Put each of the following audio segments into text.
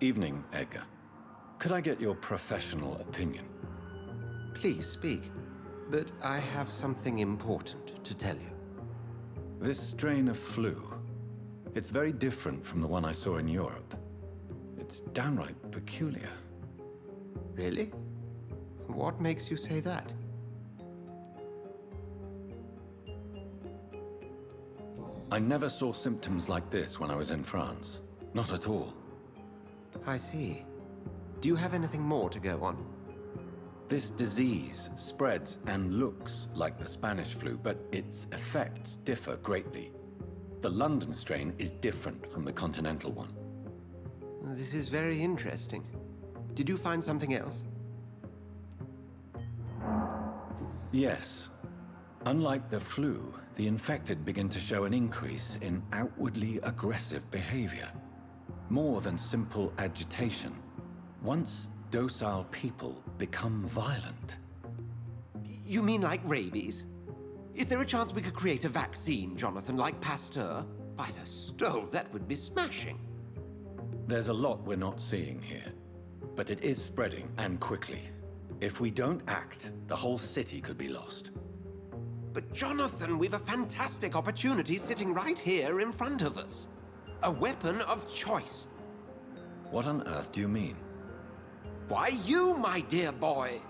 Evening, Edgar. Could I get your professional opinion? Please speak, but I have something important to tell you. This strain of flu, it's very different from the one I saw in Europe. It's downright peculiar. Really? What makes you say that? I never saw symptoms like this when I was in France. Not at all. I see. Do you have anything more to go on? This disease spreads and looks like the Spanish flu, but its effects differ greatly. The London strain is different from the continental one. This is very interesting. Did you find something else? Yes. Unlike the flu, the infected begin to show an increase in outwardly aggressive behavior. More than simple agitation. Once docile people become violent. You mean like rabies? Is there a chance we could create a vaccine, Jonathan, like Pasteur? By the stove, that would be smashing. There's a lot we're not seeing here, but it is spreading, and quickly. If we don't act, the whole city could be lost. But Jonathan, we've a fantastic opportunity sitting right here in front of us. A weapon of choice. What on earth do you mean? Why, you, my dear boy.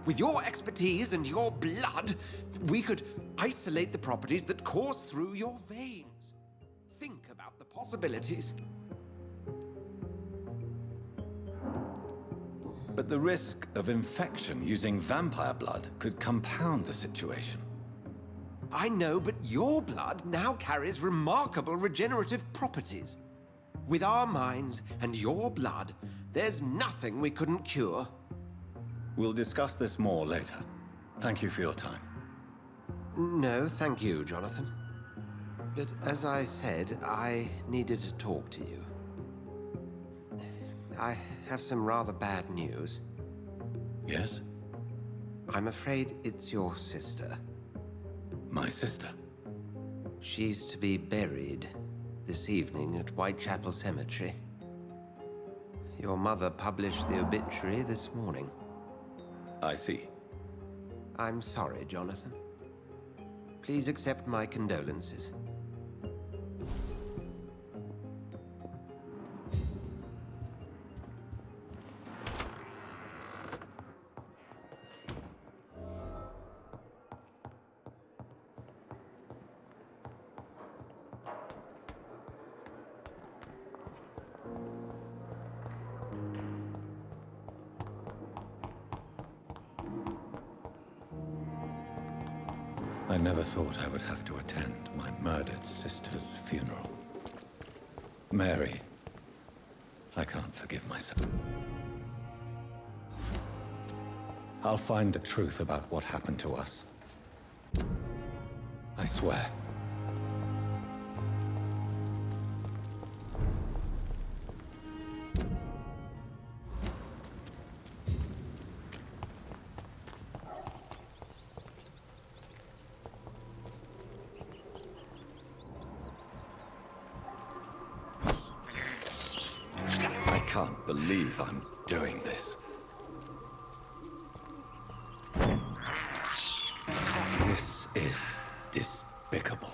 With your expertise and your blood, we could isolate the properties that course through your veins. Think about the possibilities. But the risk of infection using vampire blood could compound the situation. I know, but your blood now carries remarkable regenerative properties. With our minds and your blood, there's nothing we couldn't cure. We'll discuss this more later. Thank you for your time. No, thank you, Jonathan. But as I said, I needed to talk to you. I have some rather bad news. Yes? I'm afraid it's your sister. My sister? She's to be buried this evening at Whitechapel Cemetery. Your mother published the obituary this morning. I see. I'm sorry, Jonathan. Please accept my condolences. I never thought I would have to attend my murdered sister's funeral. Mary, I can't forgive myself. I'll find the truth about what happened to us. I swear. I can't believe I'm doing this. This is despicable.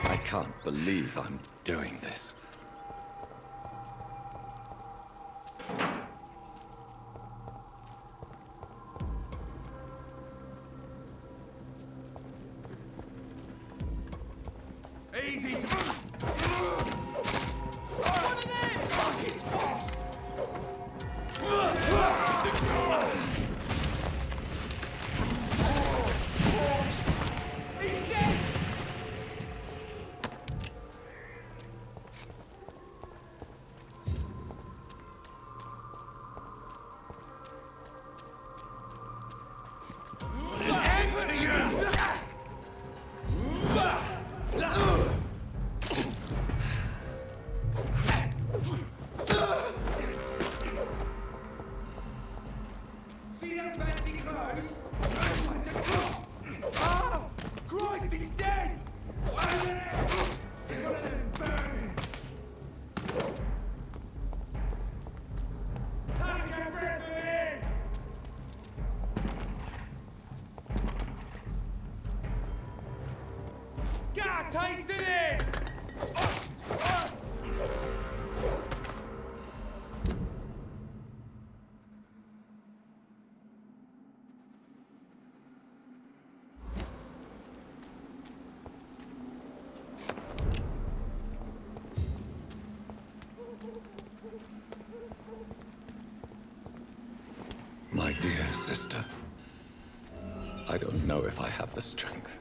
I can't believe I'm doing this. Easy! One of these! Fuck, it's fast! He's dead! See them fancy clothes? Oh! Christ, he's dead! One of them burning! Time to get rid of this! Get a taste of this! My dear sister, I don't know if I have the strength.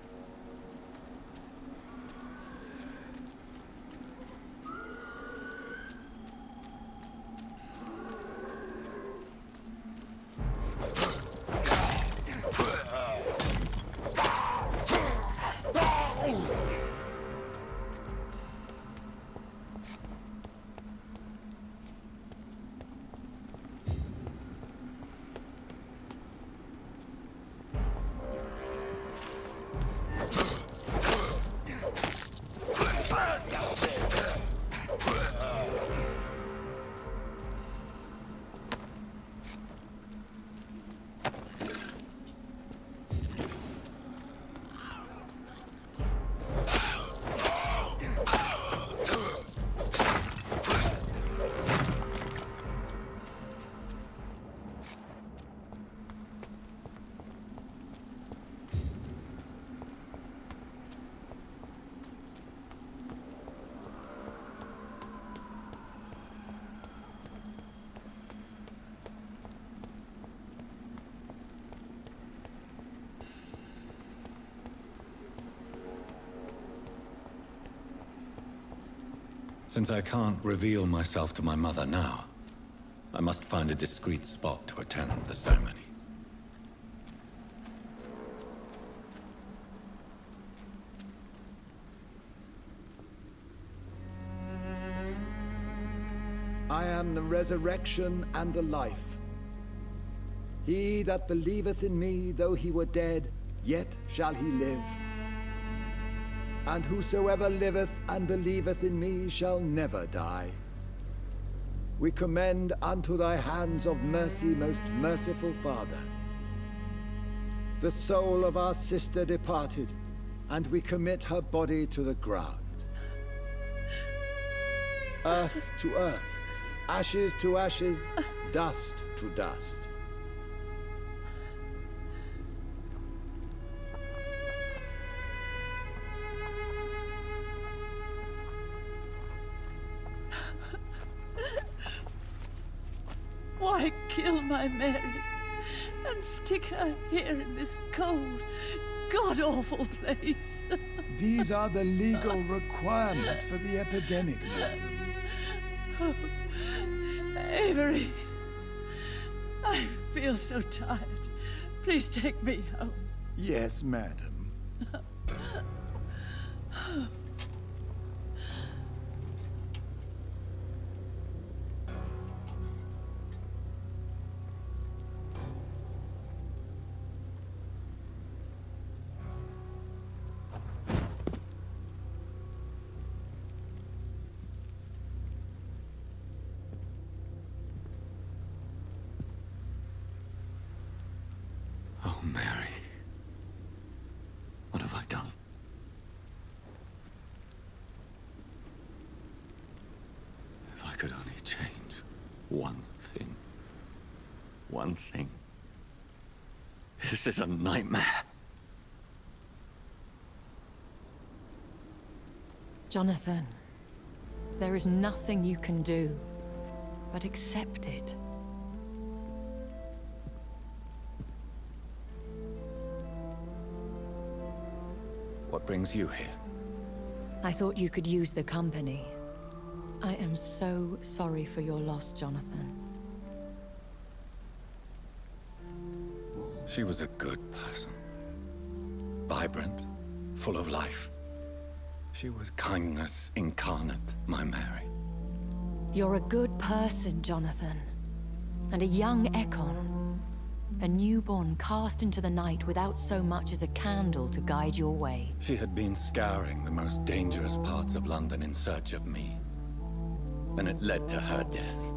Since I can't reveal myself to my mother now, I must find a discreet spot to attend the ceremony. I am the resurrection and the life. He that believeth in me, though he were dead, yet shall he live. and whosoever liveth and believeth in me shall never die. We commend unto thy hands of mercy, most merciful Father, the soul of our sister departed, and we commit her body to the ground. Earth to earth, ashes to ashes, dust to dust. Why kill my Mary and stick her here in this cold, god-awful place? These are the legal requirements for the epidemic, madam. Oh, Avery, I feel so tired. Please take me home. Yes, madam. Oh, Mary. What have I done? If I could only change one thing. One thing. This is a nightmare. Jonathan, there is nothing you can do but accept it. What brings you here? I thought you could use the company. I am so sorry for your loss, Jonathan. She was a good person. Vibrant, full of life. She was kindness incarnate, my Mary. You're a good person, Jonathan. And a young Ekon. A newborn cast into the night without so much as a candle to guide your way. She had been scouring the most dangerous parts of London in search of me. And it led to her death.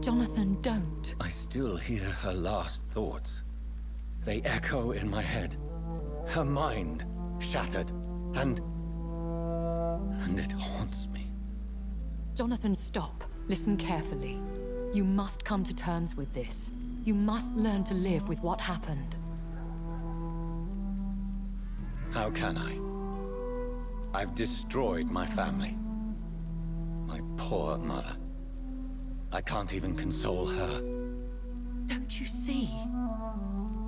Jonathan, don't. I still hear her last thoughts. They echo in my head. Her mind shattered, and it haunts me. Jonathan, stop. Listen carefully. You must come to terms with this. You must learn to live with what happened. How can I? I've destroyed my family. My poor mother. I can't even console her. Don't you see?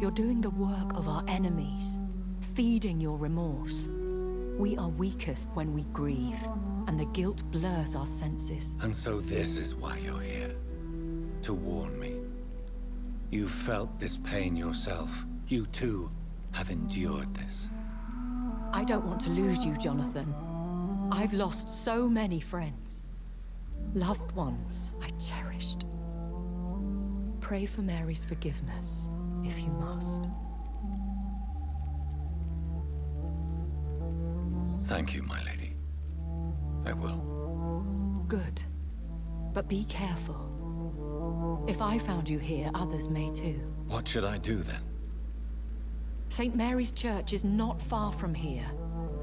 You're doing the work of our enemies, feeding your remorse. We are weakest when we grieve, and the guilt blurs our senses. And so this is why you're here. To warn me. You felt this pain yourself. You too have endured this. I don't want to lose you, Jonathan. I've lost so many friends. Loved ones I cherished. Pray for Mary's forgiveness, if you must. Thank you, my lady. I will. Good. But be careful. If I found you here, others may too. What should I do then? St. Mary's Church is not far from here.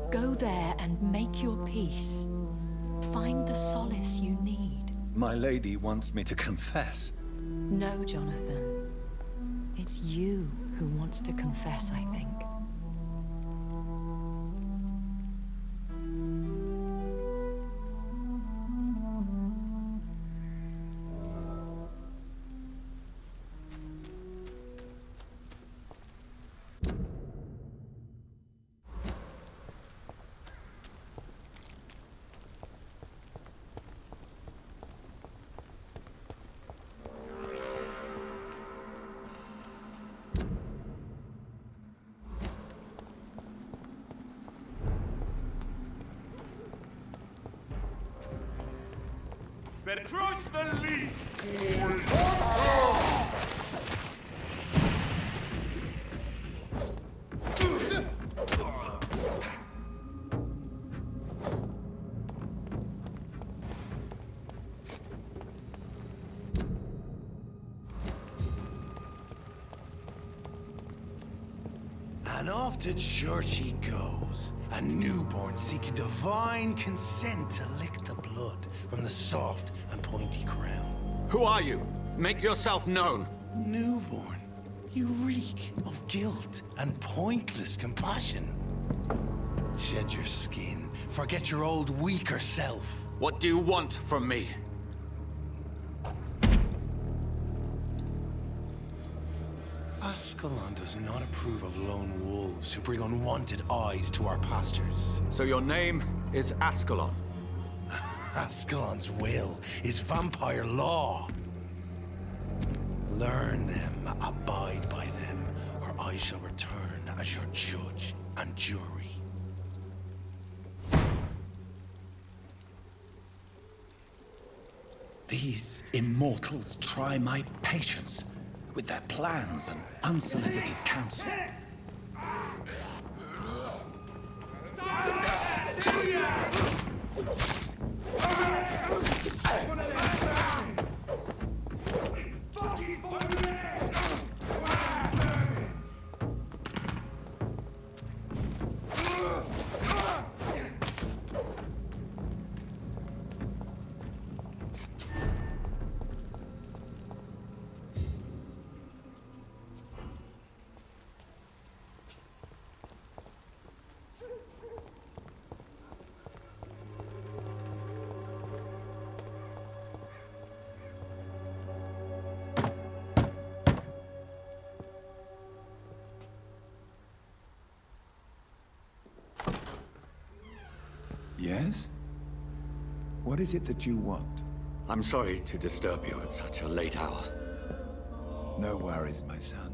Go there and make your peace. Find the solace you need. My lady wants me to confess. No, Jonathan. It's you who wants to confess, I think. Better cross the leash, boys! And off to church he goes, a newborn seeking divine consent to lick the blood from the soft and pointy crown. Who are you? Make yourself known. Newborn, you reek of guilt and pointless compassion. Shed your skin, forget your old weaker self. What do you want from me? Ascalon does not approve of lone wolves who bring unwanted eyes to our pastures. So your name is Ascalon? Ascalon's will is vampire law. Learn them, abide by them, or I shall return as your judge and jury. These immortals try my patience with their plans and unsolicited counsel. Yes? What is it that you want? I'm sorry to disturb you at such a late hour. No worries, my son.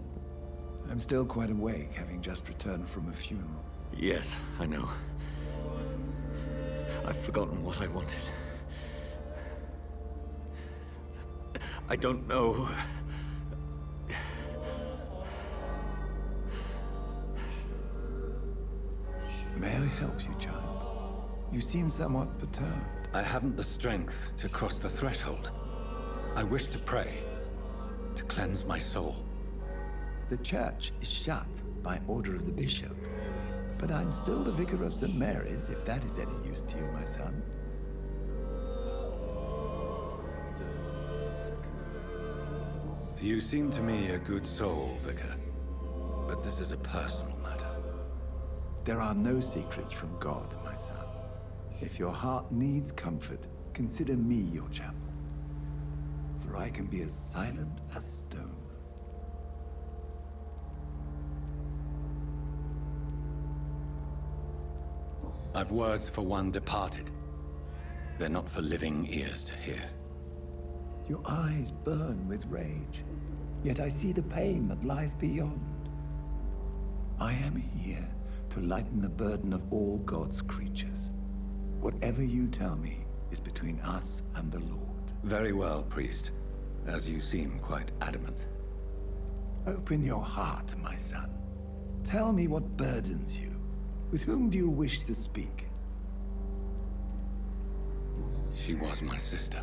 I'm still quite awake, having just returned from a funeral. Yes, I know. I've forgotten what I wanted. I don't know. May I help you, child? You seem somewhat perturbed. I haven't the strength to cross the threshold. I wish to pray, to cleanse my soul. The church is shut by order of the bishop. But I'm still the vicar of St. Mary's, if that is any use to you, my son. You seem to me a good soul, Vicar. But this is a personal matter. There are no secrets from God, my son. If your heart needs comfort, consider me your chapel. For I can be as silent as stone. I've words for one departed. They're not for living ears to hear. Your eyes burn with rage, yet I see the pain that lies beyond. I am here to lighten the burden of all God's creatures. Whatever you tell me is between us and the Lord. Very well, priest. As you seem quite adamant. Open your heart, my son. Tell me what burdens you. With whom do you wish to speak? She was my sister.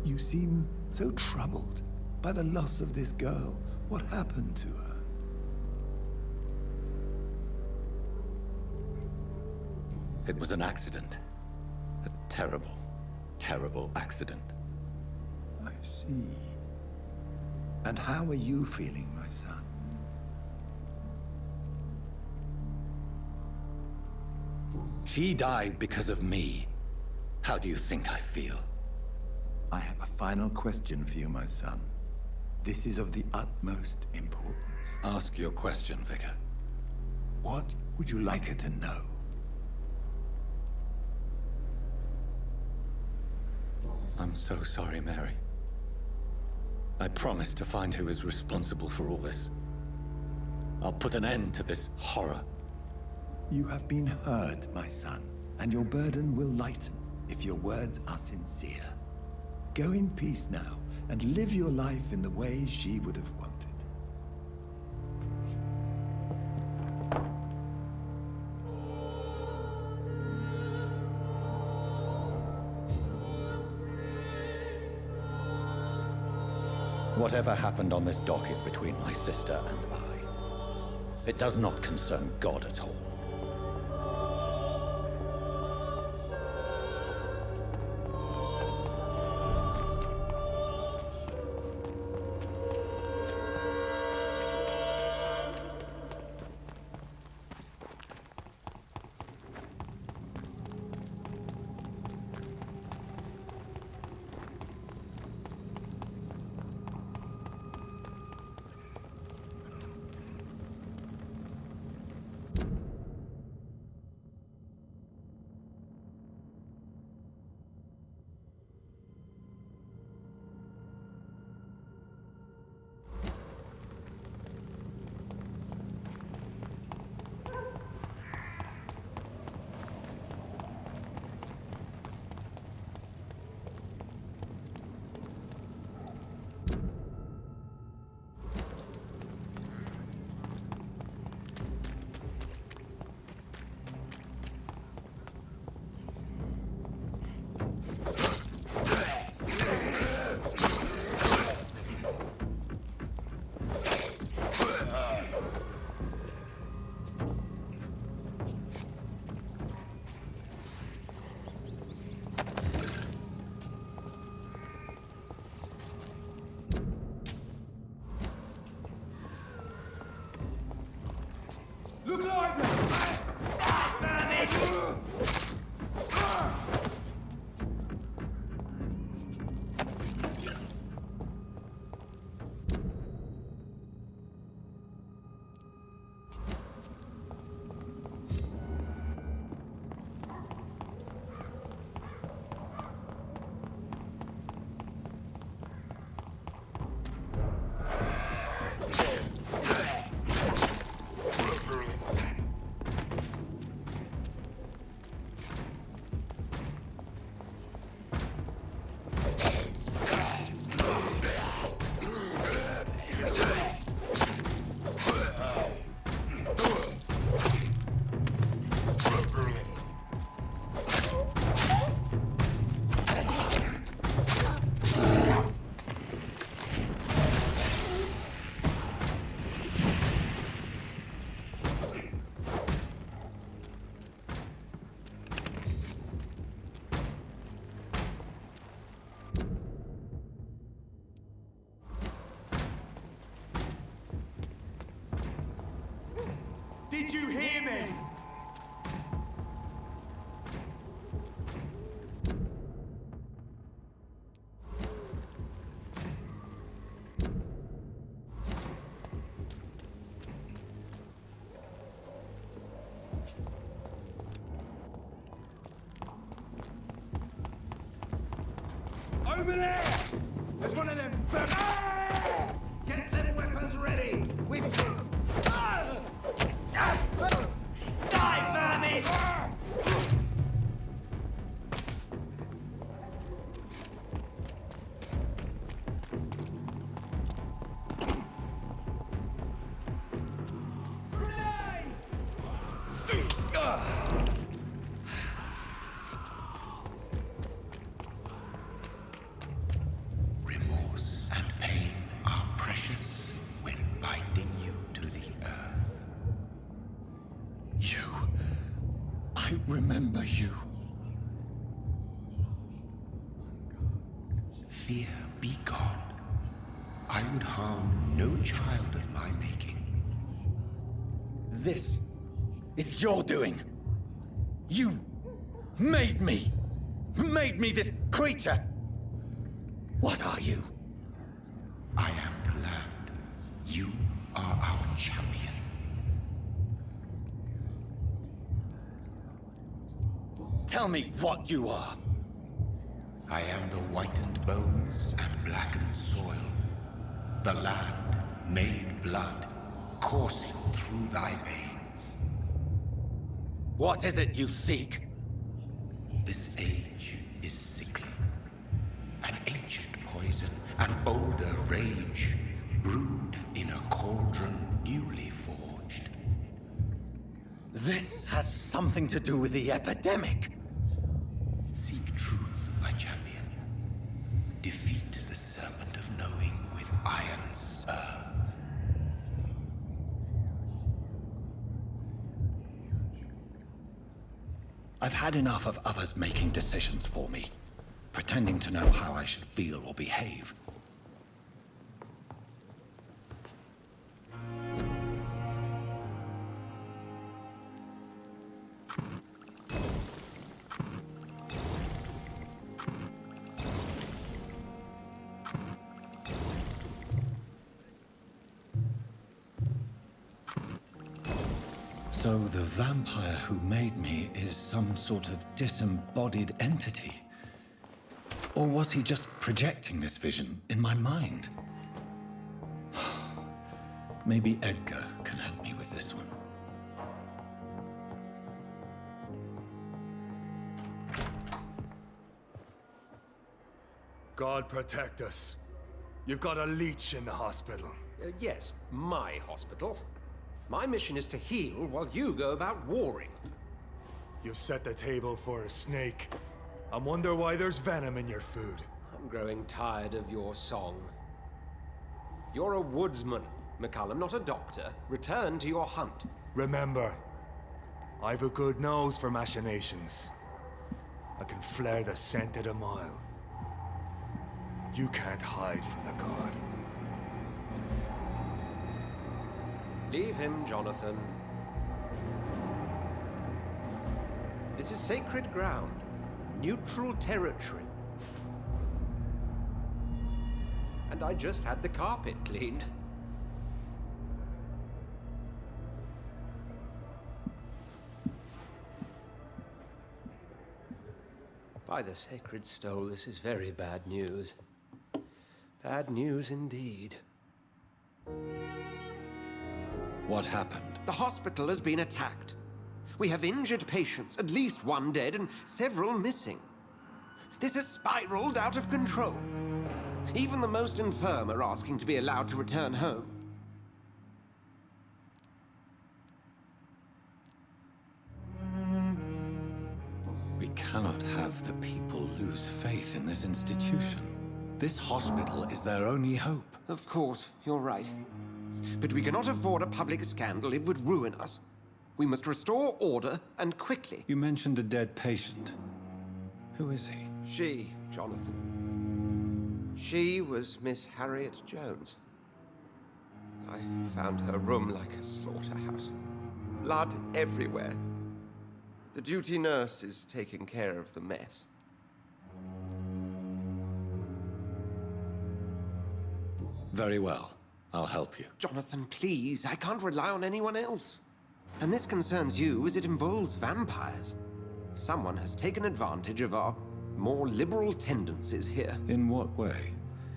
You seem so troubled by the loss of this girl. What happened to her? It was an accident. A terrible, terrible accident. I see. And how are you feeling, my son? She died because of me. How do you think I feel? I have a final question for you, my son. This is of the utmost importance. Ask your question, Vicar. What would you like her to know? I'm so sorry, Mary. I promise to find who is responsible for all this. I'll put an end to this horror. You have been heard, my son, and your burden will lighten if your words are sincere. Go in peace now, and live your life in the way she would have wanted. Whatever happened on this dock is between my sister and I. It does not concern God at all. Look lively! Damn it! Did you hear me? Over there! There's one of them. Get them weapons ready. We've Die, vermin! Remorse and pain are precious when binding you to the earth. You. I remember you. Fear be gone. I would harm no child of my making. This is your doing. You made me. Made me this creature. What are you? I am the land. You are our champion. Tell me what you are. I am the whitened bones and blackened soil. The land made blood coursing through thy veins. What is it you seek? This age is sickly. An ancient poison, an older rage, brewed in a cauldron newly forged. This has something to do with the epidemic. Seek truth, my champion. Defeat the serpent of knowing with iron spur. I've had enough of others making decisions for me, pretending to know how I should feel or behave. So the vampire who made me is some sort of disembodied entity? Or was he just projecting this vision in my mind? Maybe Edgar can help me with this one. God protect us. You've got a leech in the hospital. Yes, my hospital. My mission is to heal while you go about warring. You've set the table for a snake. I wonder why there's venom in your food. I'm growing tired of your song. You're a woodsman, McCullum, not a doctor. Return to your hunt. Remember, I've a good nose for machinations. I can flare the scent at a mile. You can't hide from the god. Leave him, Jonathan. This is sacred ground. Neutral territory. And I just had the carpet cleaned. By the sacred stole, this is very bad news. Bad news indeed. What happened? The hospital has been attacked. We have injured patients, at least one dead and several missing. This has spiraled out of control. Even the most infirm are asking to be allowed to return home. We cannot have the people lose faith in this institution. This hospital is their only hope. Of course, you're right. But we cannot afford a public scandal. It would ruin us. We must restore order, and quickly. You mentioned a dead patient. Who is he? She, Jonathan. She was Miss Harriet Jones. I found her room like a slaughterhouse. Blood everywhere. The duty nurse is taking care of the mess. Very well. I'll help you. Jonathan, please. I can't rely on anyone else. And this concerns you as it involves vampires. Someone has taken advantage of our more liberal tendencies here. In what way?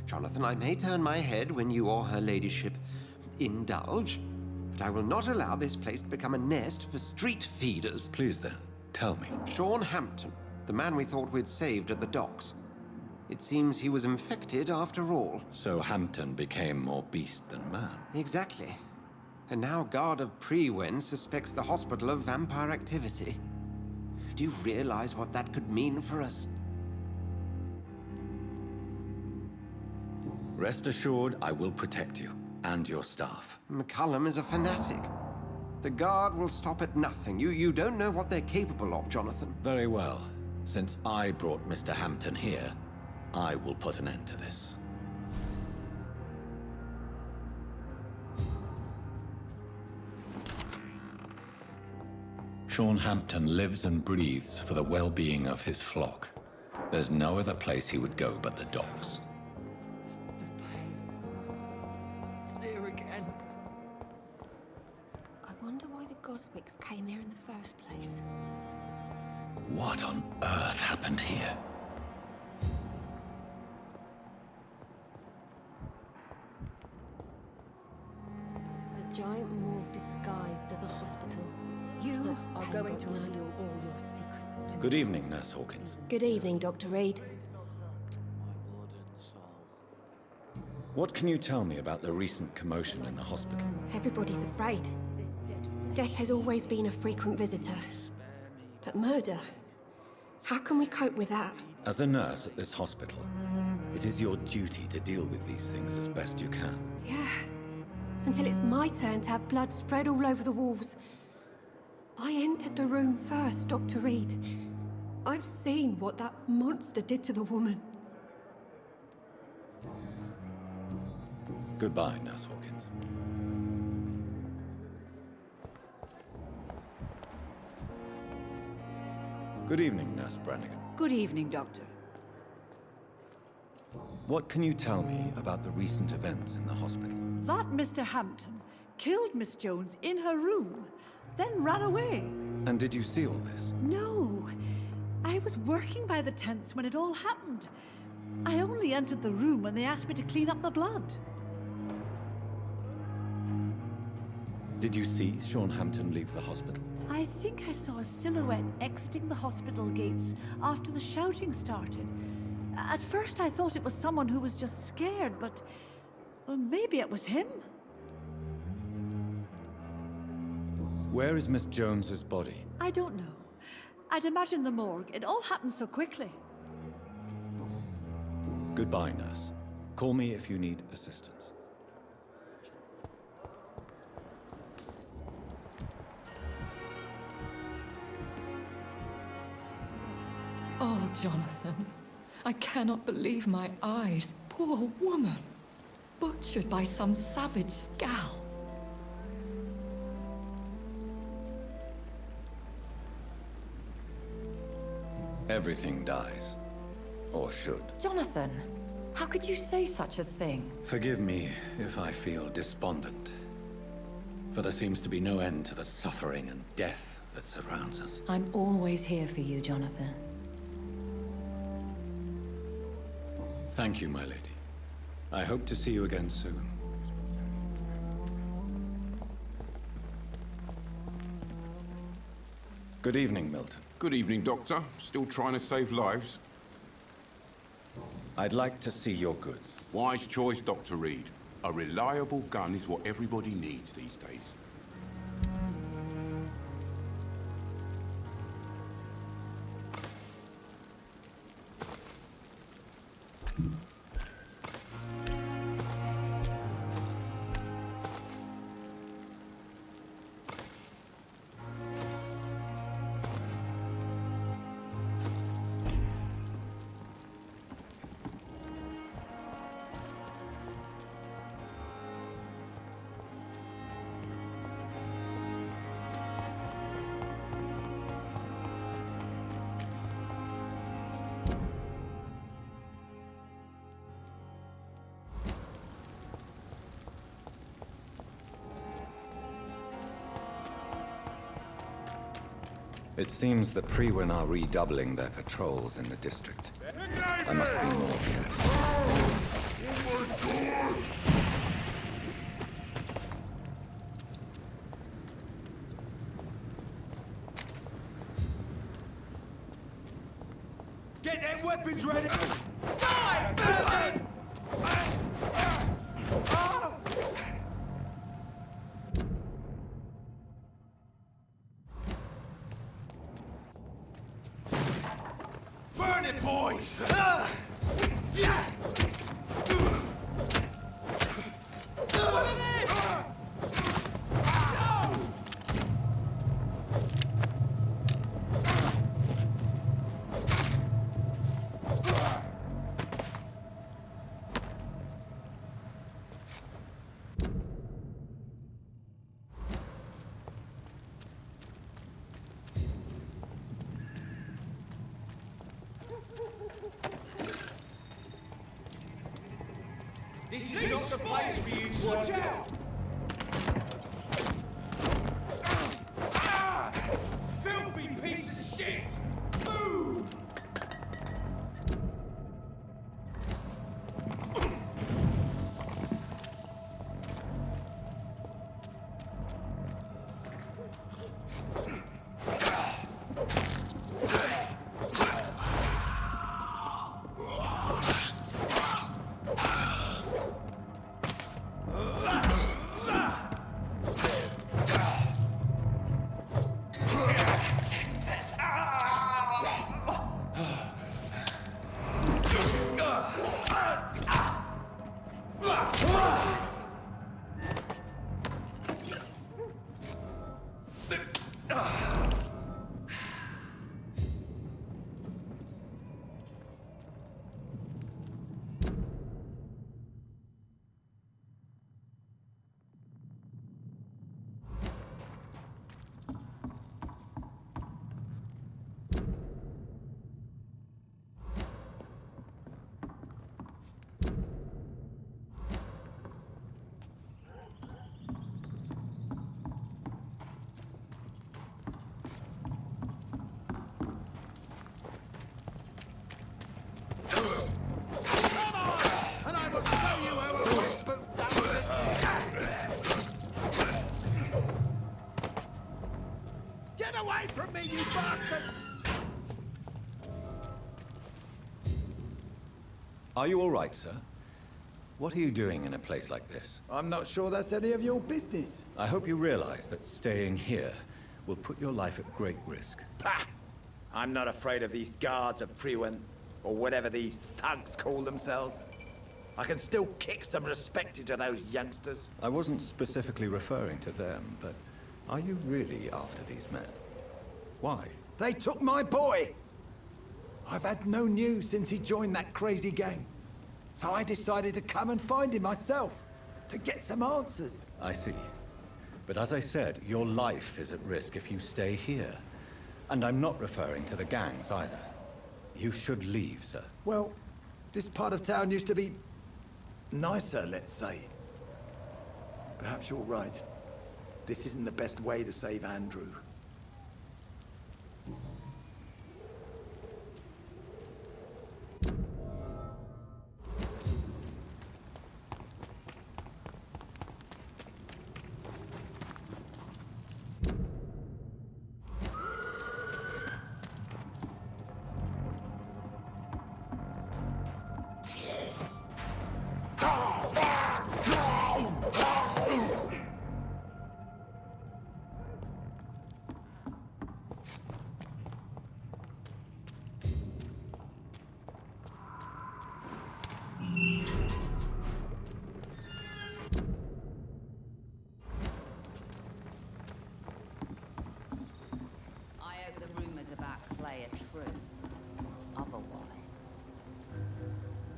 Jonathan, I may turn my head when you or her ladyship indulge, but I will not allow this place to become a nest for street feeders. Please then, tell me. Sean Hampton, the man we thought we'd saved at the docks. It seems he was infected after all. So Hampton became more beast than man. Exactly. And now Guard of Prewen suspects the hospital of vampire activity. Do you realize what that could mean for us? Rest assured, I will protect you and your staff. McCullum is a fanatic. The Guard will stop at nothing. You don't know what they're capable of, Jonathan. Very well. Since I brought Mr. Hampton here, I will put an end to this. Sean Hampton lives and breathes for the well-being of his flock. There's no other place he would go but the docks. It's here again. I wonder why the Goswicks came here in the first place. What on earth happened here? A giant morgue disguised as a hospital. You Thus are Pembroke going to Night. reveal all your secrets to me. Good evening, Nurse Hawkins. Good evening, Dr. Reed. What can you tell me about the recent commotion in the hospital? Everybody's afraid. Death has always been a frequent visitor. But murder? How can we cope with that? As a nurse at this hospital, it is your duty to deal with these things as best you can. Yeah. Until it's my turn to have blood spread all over the walls. I entered the room first, Dr. Reed. I've seen what that monster did to the woman. Goodbye, Nurse Hawkins. Good evening, Nurse Brannigan. Good evening, Doctor. What can you tell me about the recent events in the hospital? That Mr. Hampton killed Miss Jones in her room, then ran away. And did you see all this? No. I was working by the tents when it all happened. I only entered the room when they asked me to clean up the blood. Did you see Sean Hampton leave the hospital? I think I saw a silhouette exiting the hospital gates after the shouting started. At first I thought it was someone who was just scared, but... well, maybe it was him. Where is Miss Jones's body? I don't know. I'd imagine the morgue. It all happened so quickly. Goodbye, nurse. Call me if you need assistance. Oh, Jonathan. I cannot believe my eyes. Poor woman. Butchered by some savage scowl. Everything dies. Or should. Jonathan, how could you say such a thing? Forgive me if I feel despondent. For there seems to be no end to the suffering and death that surrounds us. I'm always here for you, Jonathan. Thank you, my lady. I hope to see you again soon. Good evening, Milton. Good evening, Doctor. Still trying to save lives? I'd like to see your goods. Wise choice, Dr. Reed. A reliable gun is what everybody needs these days. It seems the Priwen are redoubling their patrols in the district. I must be more careful. Get them weapons ready! Burn it, boys! This is not the place for you to watch out! Filthy piece of shit! Move! Get away from me, you bastard! Are you all right, sir? What are you doing in a place like this? I'm not sure that's any of your business. I hope you realize that staying here will put your life at great risk. Pah! I'm not afraid of these guards of Priwen, or whatever these thugs call themselves. I can still kick some respect into those youngsters. I wasn't specifically referring to them, but are you really after these men? Why? They took my boy! I've had no news since he joined that crazy gang. So I decided to come and find him myself, to get some answers. I see. But as I said, your life is at risk if you stay here. And I'm not referring to the gangs either. You should leave, sir. Well, this part of town used to be nicer, let's say. Perhaps you're right. This isn't the best way to save Andrew.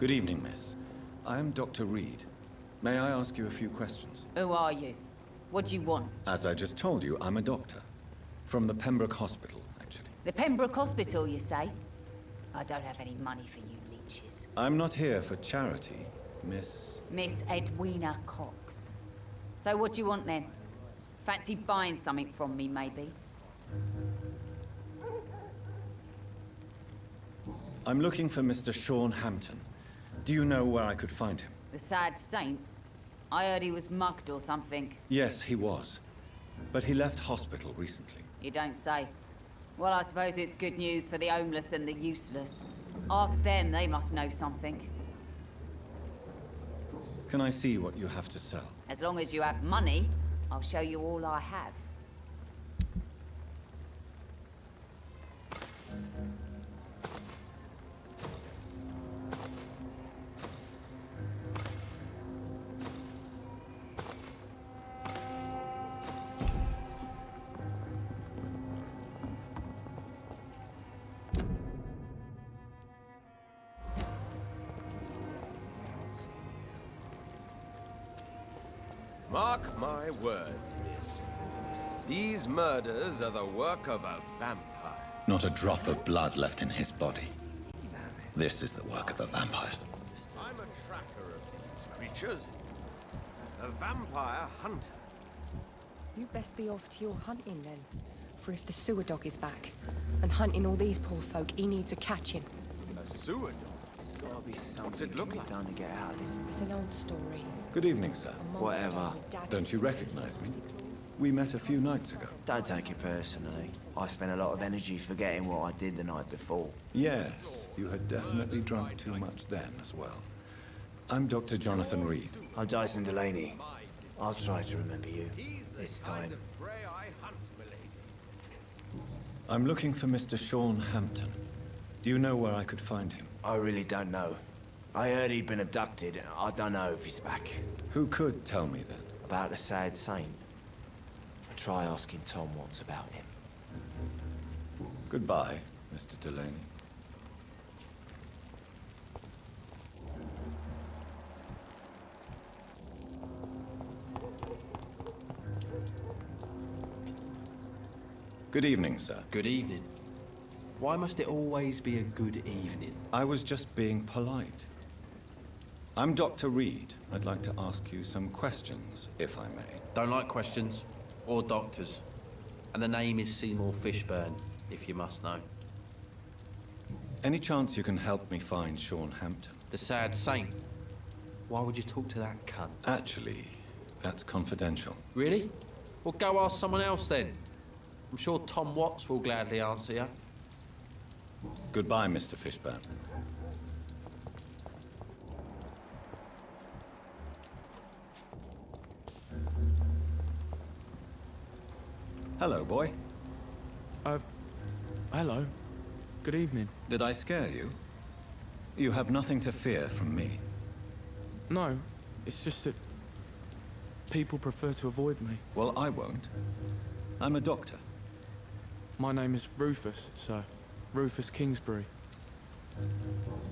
Good evening, miss. I am Dr. Reed. May I ask you a few questions? Who are you? What do you want? As I just told you, I'm a doctor. From the Pembroke Hospital, actually. The Pembroke Hospital, you say? I don't have any money for you leeches. I'm not here for charity, miss... Miss Edwina Cox. So what do you want then? Fancy buying something from me, maybe? I'm looking for Mr. Sean Hampton. Do you know where I could find him? The sad saint? I heard he was mugged or something. Yes, he was. But he left hospital recently. You don't say. Well, I suppose it's good news for the homeless and the useless. Ask them, they must know something. Can I see what you have to sell? As long as you have money, I'll show you all I have. Mark my words, miss. These murders are the work of a vampire. Not a drop of blood left in his body. This is the work of a vampire. I'm a tracker of these creatures. A vampire hunter. You best be off to your hunting then. For if the sewer dog is back, and hunting all these poor folk, he needs a catching. A sewer dog? Gotta be What's it look like? done to get out of it. It's an old story. Good evening, sir. A monster Whatever. with daggers Don't you and recognize me? We met a few nights ago. Don't take it personally. I spent a lot of energy forgetting what I did the night before. Yes, you had definitely drunk too much then as well. I'm Dr. Jonathan Reed. I'm Dyson Delaney. I'll try to remember you. This time. I'm looking for Mr. Sean Hampton. Do you know where I could find him? I really don't know. I heard he'd been abducted. I don't know if he's back. Who could tell me then? About the sad saint. I'll try asking Tom what's about him. Goodbye, Mr. Delaney. Good evening, sir. Good evening. Why must it always be a good evening? I was just being polite. I'm Dr. Reed. I'd like to ask you some questions, if I may. Don't like questions. Or doctors. And the name is Seymour Fishburne, if you must know. Any chance you can help me find Sean Hampton? The sad saint. Why would you talk to that cunt? Actually, that's confidential. Really? Well, go ask someone else then. I'm sure Tom Watts will gladly answer you. Goodbye, Mr. Fishburne. Hello, boy. Hello. Good evening. Did I scare you? You have nothing to fear from me. No, it's just that people prefer to avoid me. Well, I won't. I'm a doctor. My name is Rufus, sir. Rufus Kingsbury.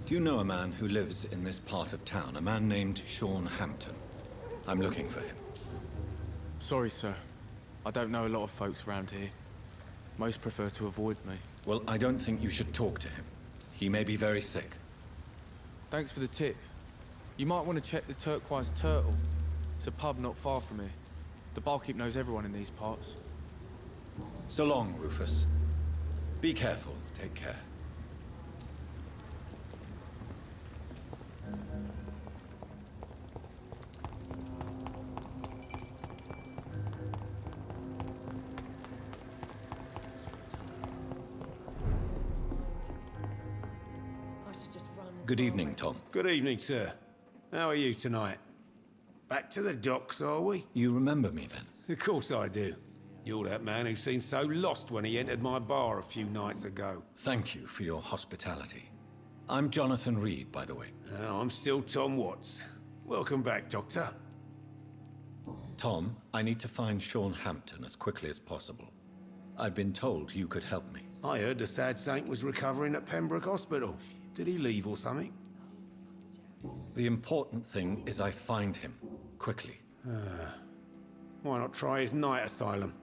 Do you know a man who lives in this part of town? A man named Sean Hampton. I'm looking for him. Sorry, sir. I don't know a lot of folks around here. Most prefer to avoid me. Well, I don't think you should talk to him. He may be very sick. Thanks for the tip. You might want to check the Turquoise Turtle. It's a pub not far from here. The barkeep knows everyone in these parts. So long, Rufus. Be careful. Take care. Good evening, Tom. Good evening, sir. How are you tonight? Back to the docks, are we? You remember me then? Of course I do. You're that man who seemed so lost when he entered my bar a few nights ago. Thank you for your hospitality. I'm Jonathan Reed, by the way. I'm still Tom Watts. Welcome back, Doctor. Tom, I need to find Sean Hampton as quickly as possible. I've been told you could help me. I heard the sad saint was recovering at Pembroke Hospital. Did he leave or something? The important thing is I find him, quickly. Why not try his night asylum?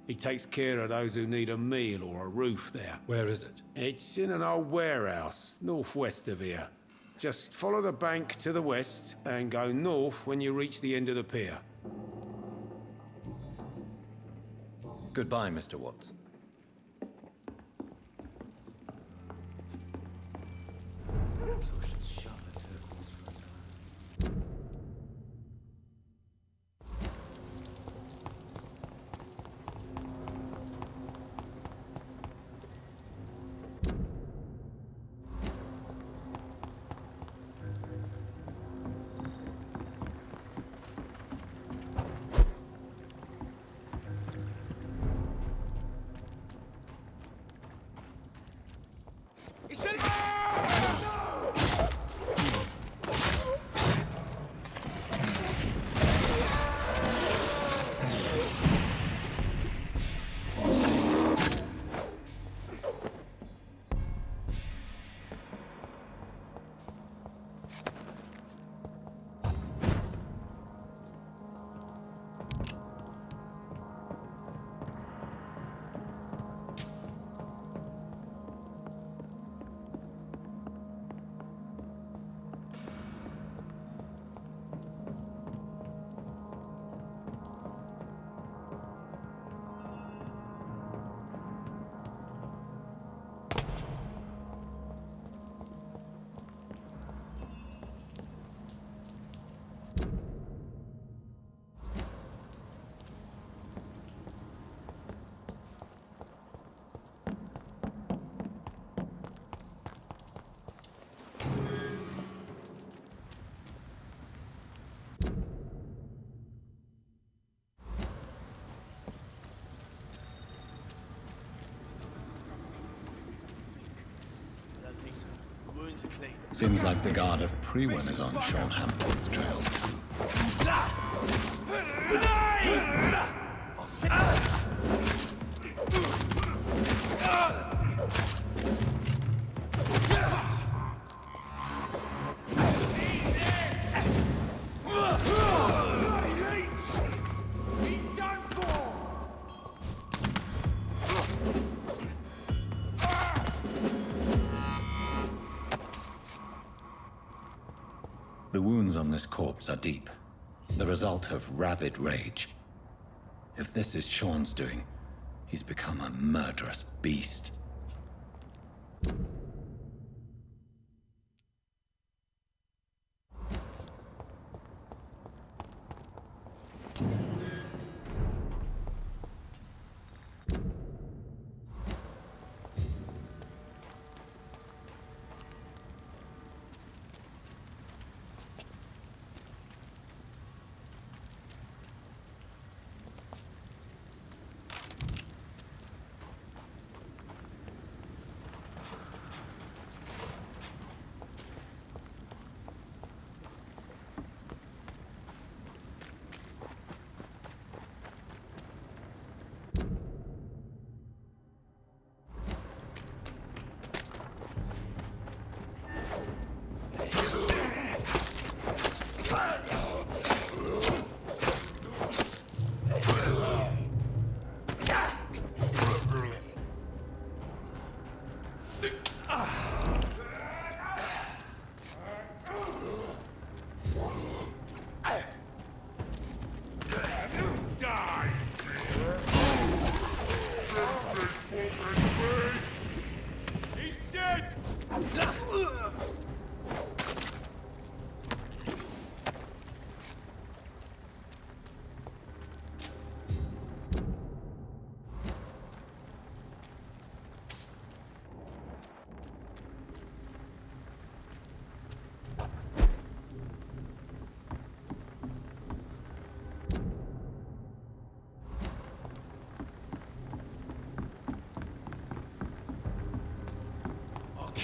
He takes care of those who need a meal or a roof there. Where is it? It's in an old warehouse, northwest of here. Just follow the bank to the west and go north when you reach the end of the pier. Goodbye, Mr. Watts. Seems like the guard of Prewin is on Sean Hampton's trail. The wounds on this corpse are deep, the result of rabid rage. If this is Sean's doing, he's become a murderous beast.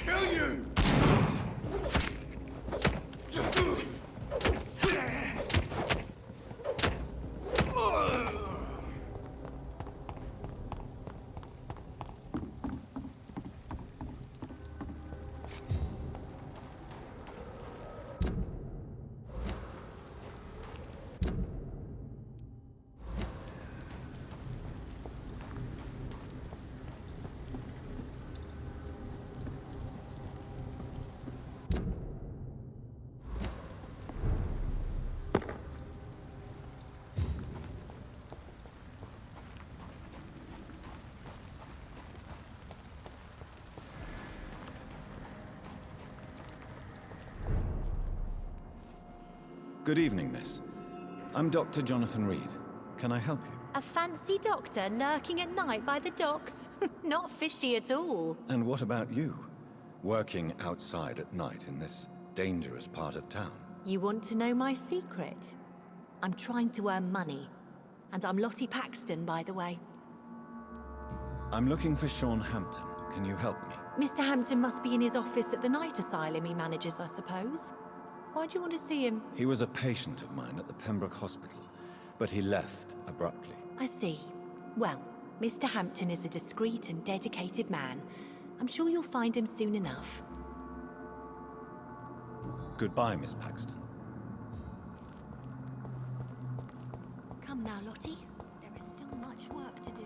kill you! Good evening, miss. I'm Dr. Jonathan Reed. Can I help you? A fancy doctor lurking at night by the docks? Not fishy at all. And what about you? Working outside at night in this dangerous part of town? You want to know my secret? I'm trying to earn money. And I'm Lottie Paxton, by the way. I'm looking for Sean Hampton. Can you help me? Mr. Hampton must be in his office at the night asylum he manages, I suppose. Why do you want to see him? He was a patient of mine at the Pembroke Hospital, but he left abruptly. I see. Well, Mr. Hampton is a discreet and dedicated man. I'm sure you'll find him soon enough. Goodbye, Miss Paxton. Come now, Lottie. There is still much work to do.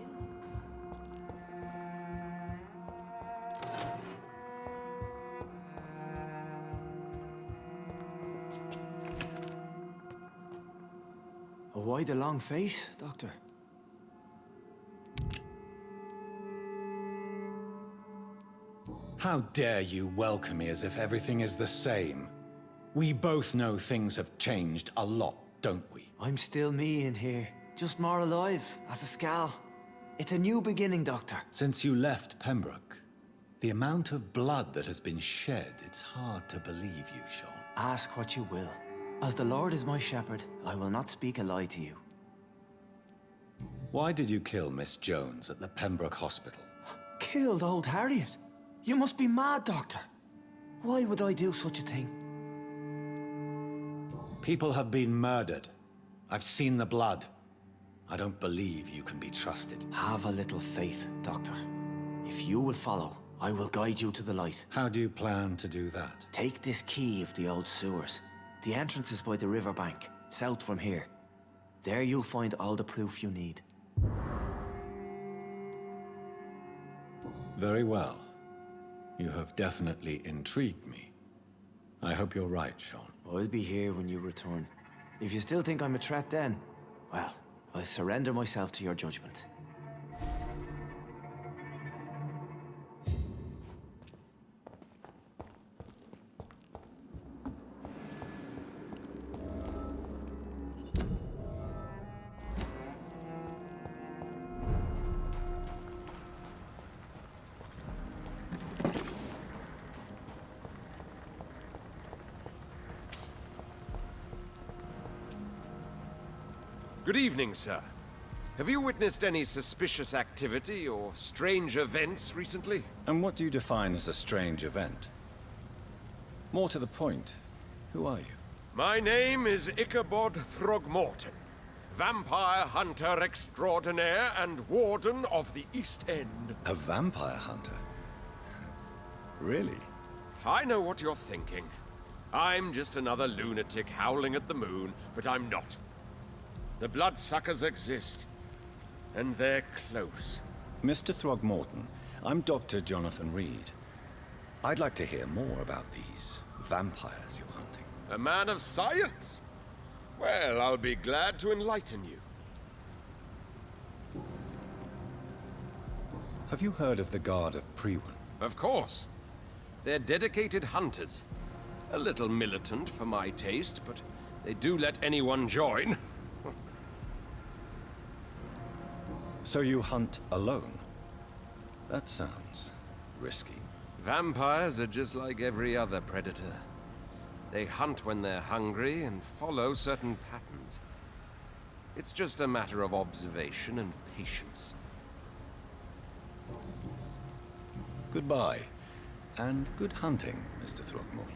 Why the long face, Doctor? How dare you welcome me as if everything is the same? We both know things have changed a lot, don't we? I'm still me in here, just more alive, as a Skal. It's a new beginning, Doctor. Since you left Pembroke, the amount of blood that has been shed, it's hard to believe you, Sean. Ask what you will. As the Lord is my shepherd, I will not speak a lie to you. Why did you kill Miss Jones at the Pembroke Hospital? Killed old Harriet? You must be mad, Doctor. Why would I do such a thing? People have been murdered. I've seen the blood. I don't believe you can be trusted. Have a little faith, Doctor. If you will follow, I will guide you to the light. How do you plan to do that? Take this key of the old sewers. The entrance is by the riverbank, south from here. There you'll find all the proof you need. Very well. You have definitely intrigued me. I hope you're right, Sean. I'll be here when you return. If you still think I'm a threat then, well, I'll surrender myself to your judgment. Good evening, sir. Have you witnessed any suspicious activity or strange events recently? And what do you define as a strange event? More to the point, who are you? My name is Ichabod Throgmorton, vampire hunter extraordinaire and warden of the East End. A vampire hunter? Really? I know what you're thinking. I'm just another lunatic howling at the moon, but I'm not. The bloodsuckers exist, and they're close. Mr. Throgmorton, I'm Dr. Jonathan Reed. I'd like to hear more about these vampires you're hunting. A man of science? Well, I'll be glad to enlighten you. Have you heard of the Guard of Priwen? Of course. They're dedicated hunters. A little militant for my taste, but they do let anyone join. So you hunt alone? That sounds risky. Vampires are just like every other predator. They hunt when they're hungry and follow certain patterns. It's just a matter of observation and patience. Goodbye. And good hunting, Mr. Throckmorton.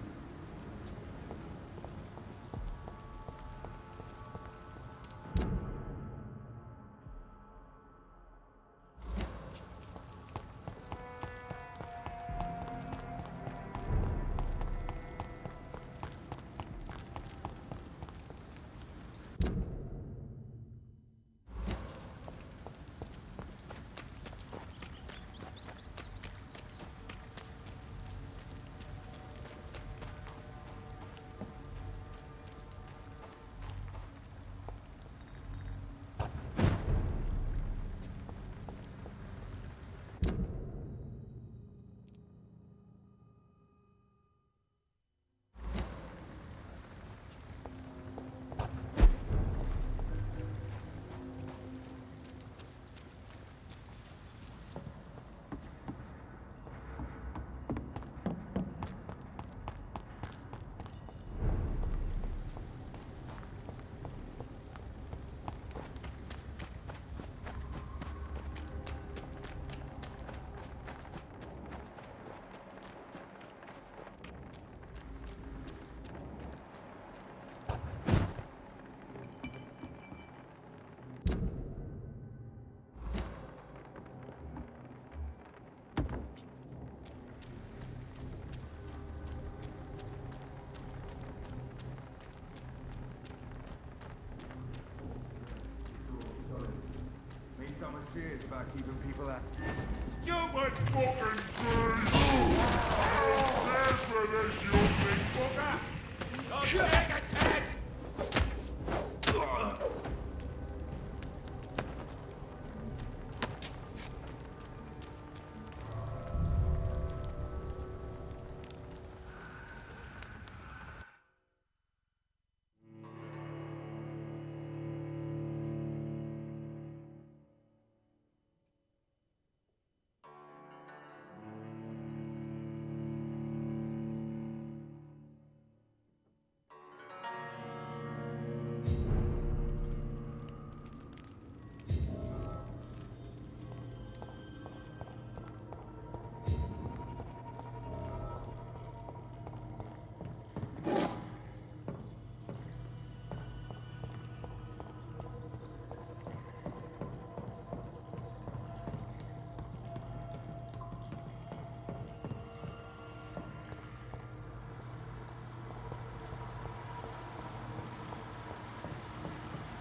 Serious about keeping people out. Stupid fucking trees! There's for this, you big fucker! Don't take its head!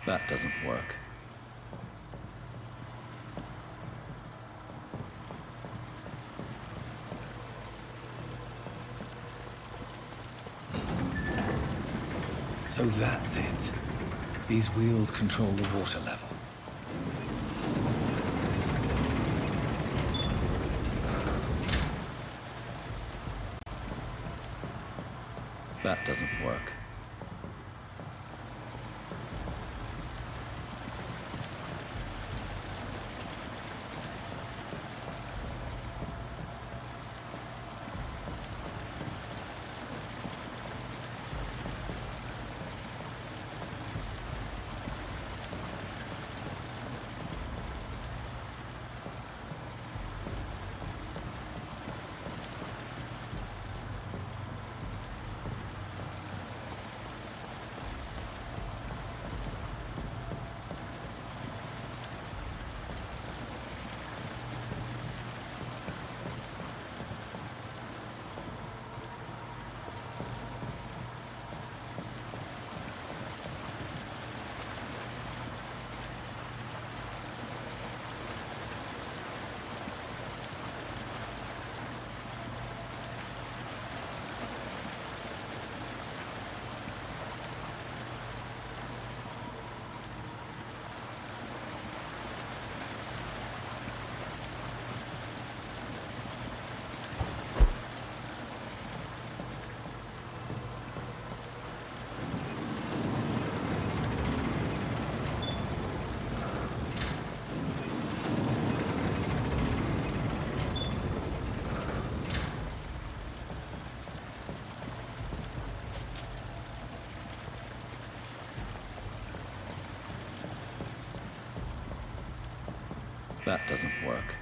That doesn't work. So that's it. These wheels control the water level. That doesn't work. That doesn't work.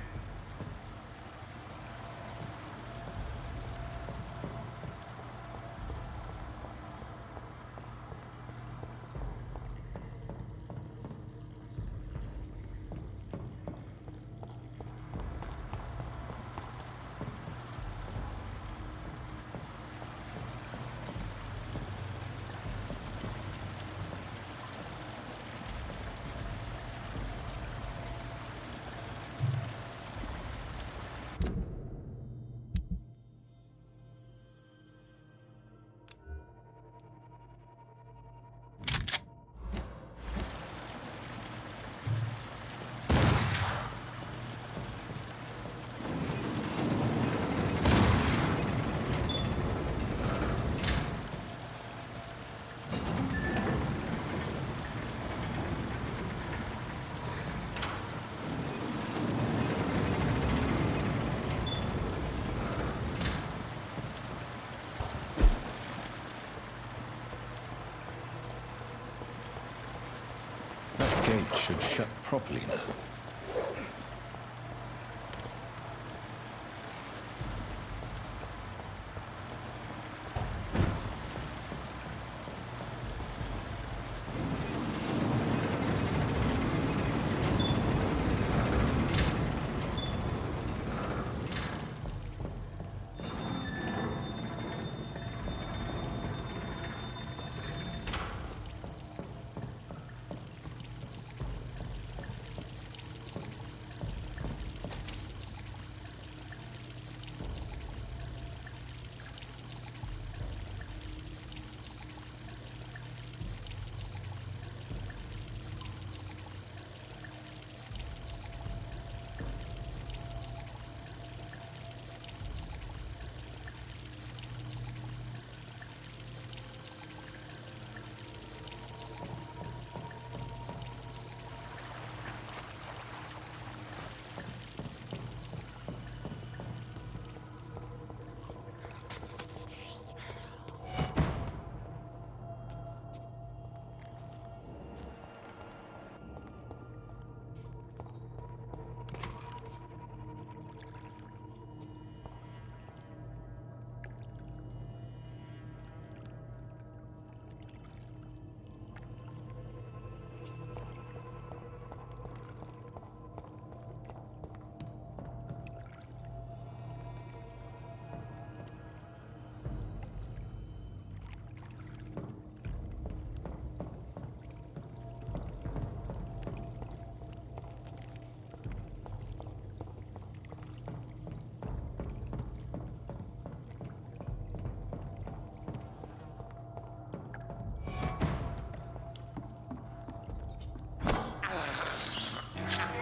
should shut properly now.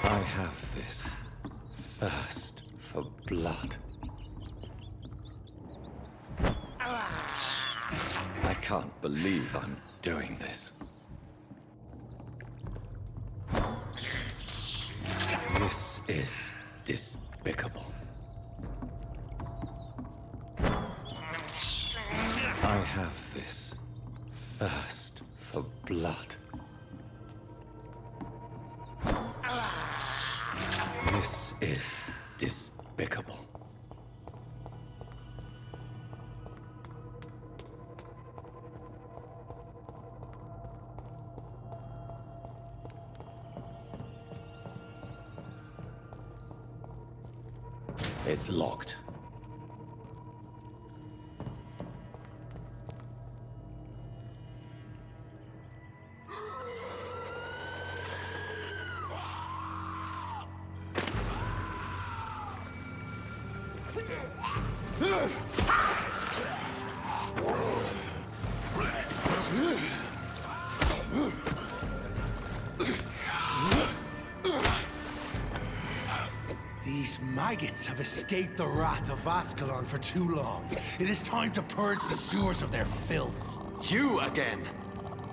I have this thirst for blood. I can't believe I'm doing this. This is despicable. I have this thirst for blood. This is despicable. It's locked. These maggots have escaped the wrath of Ascalon for too long. It is time to purge the sewers of their filth. You again!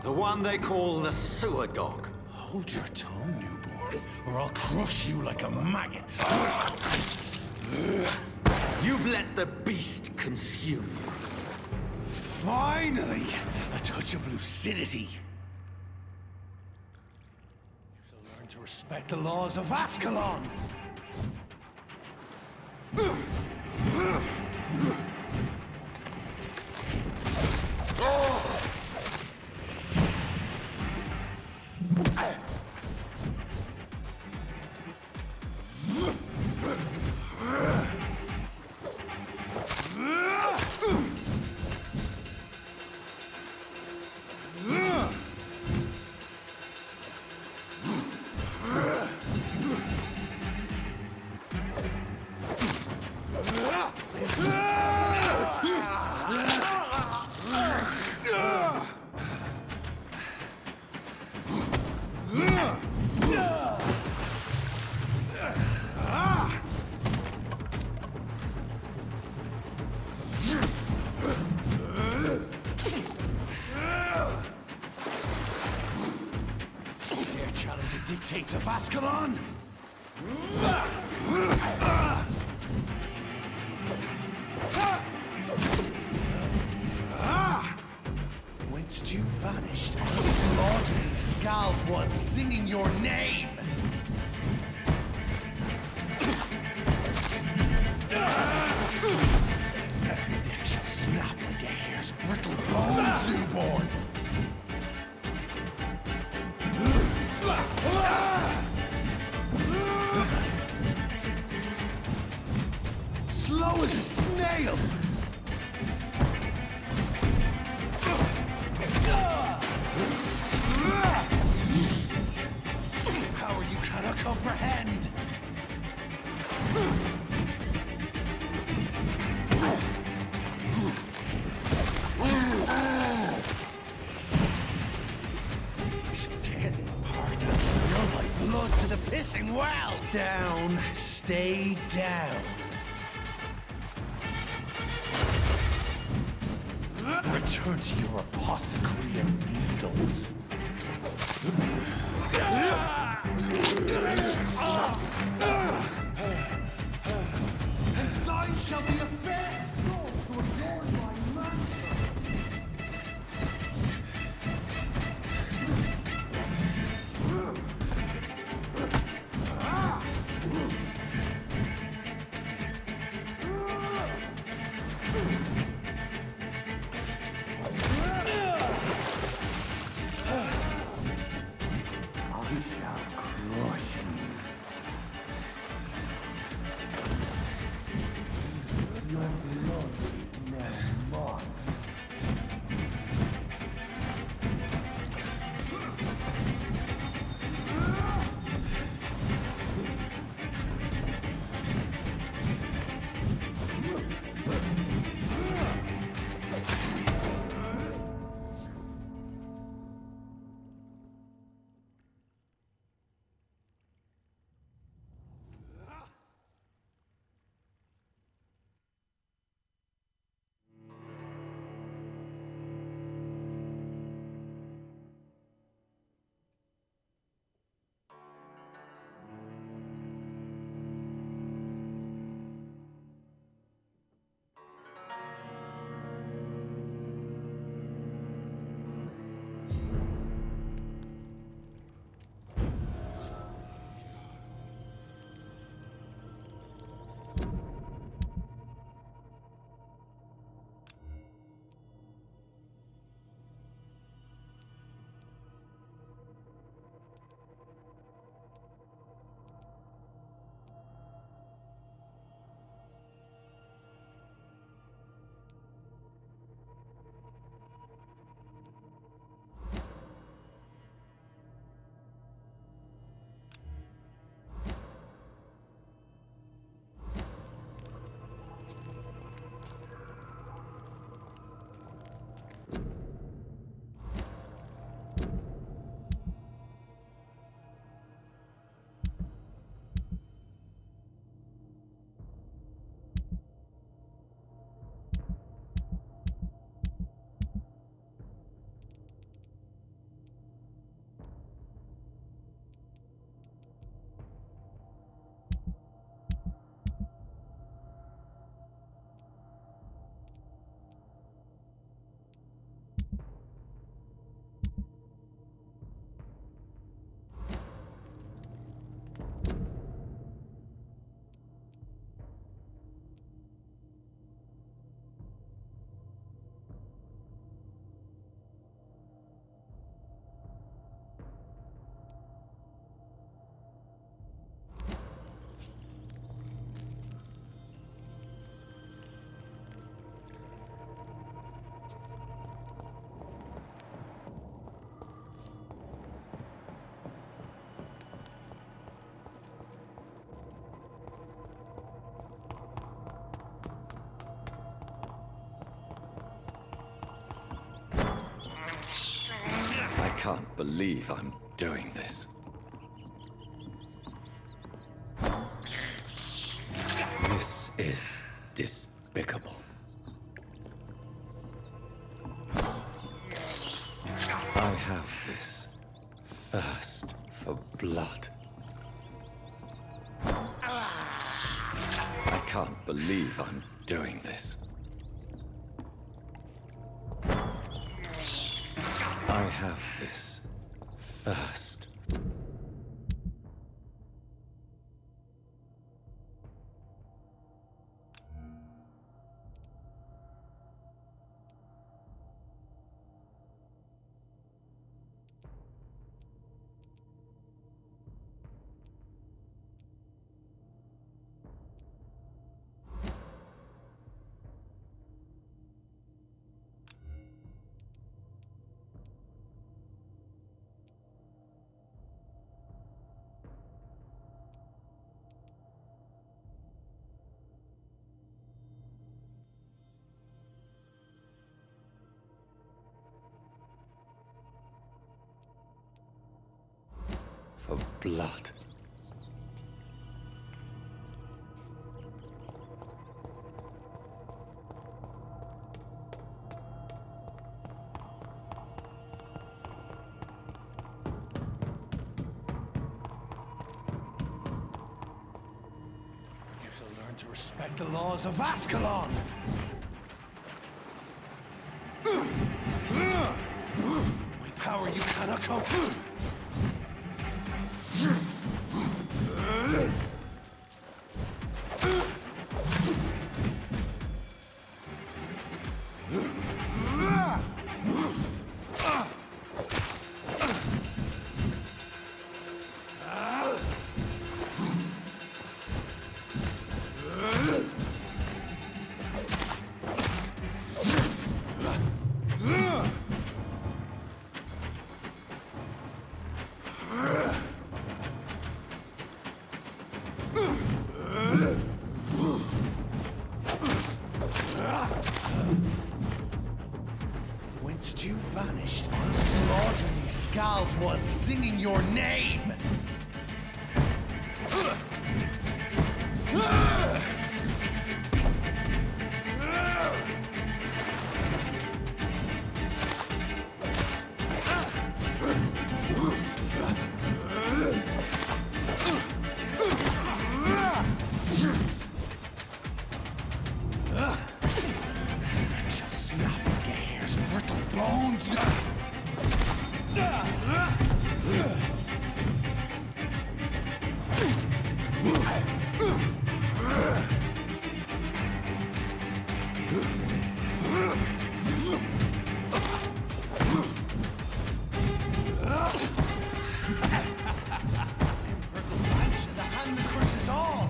The one they call the sewer dog. Hold your tongue, newborn, or I'll crush you like a maggot. You've let the beast consume you. Finally! A touch of lucidity. You shall learn to respect the laws of Ascalon! Dare challenge the dictates of Ascalon? Whence you vanished, slaughtering scalds while singing your name. Dragonborn! Slow as a snail! Power you cannot comprehend! I shall tear thee apart and spill my blood to the pissing well! Down, stay down. Return to your apothecary and needles. And thine shall be a fair soul to adorn my master. I can't believe I'm doing this. This is despicable. I have this thirst for blood. I can't believe I'm doing this. I have this thirst. of blood. You shall learn to respect the laws of Ascalon! My power you cannot come. Whence you vanished, I'll slaughter these scalds while singing your name! I shall snap like a hare's brittle bones! The hand that crushes all!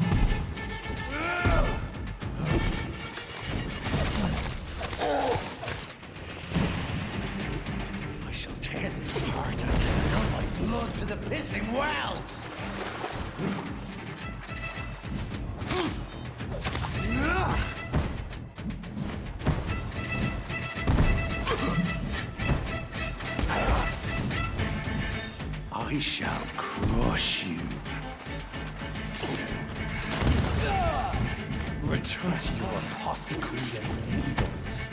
I shall tear them apart and smell my blood to the pissing wells! I shall crush you. Return to your apothecary and needles.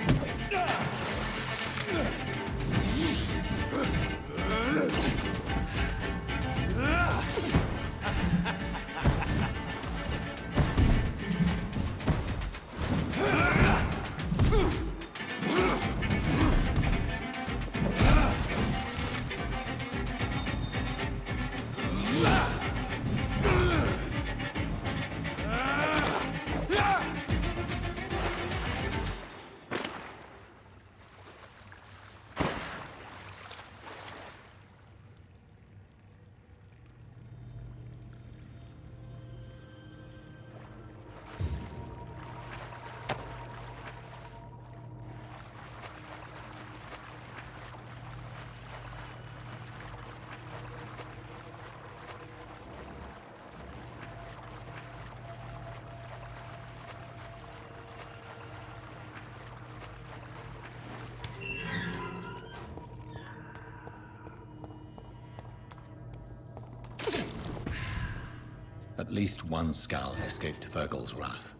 At least one skull escaped Virgil's wrath.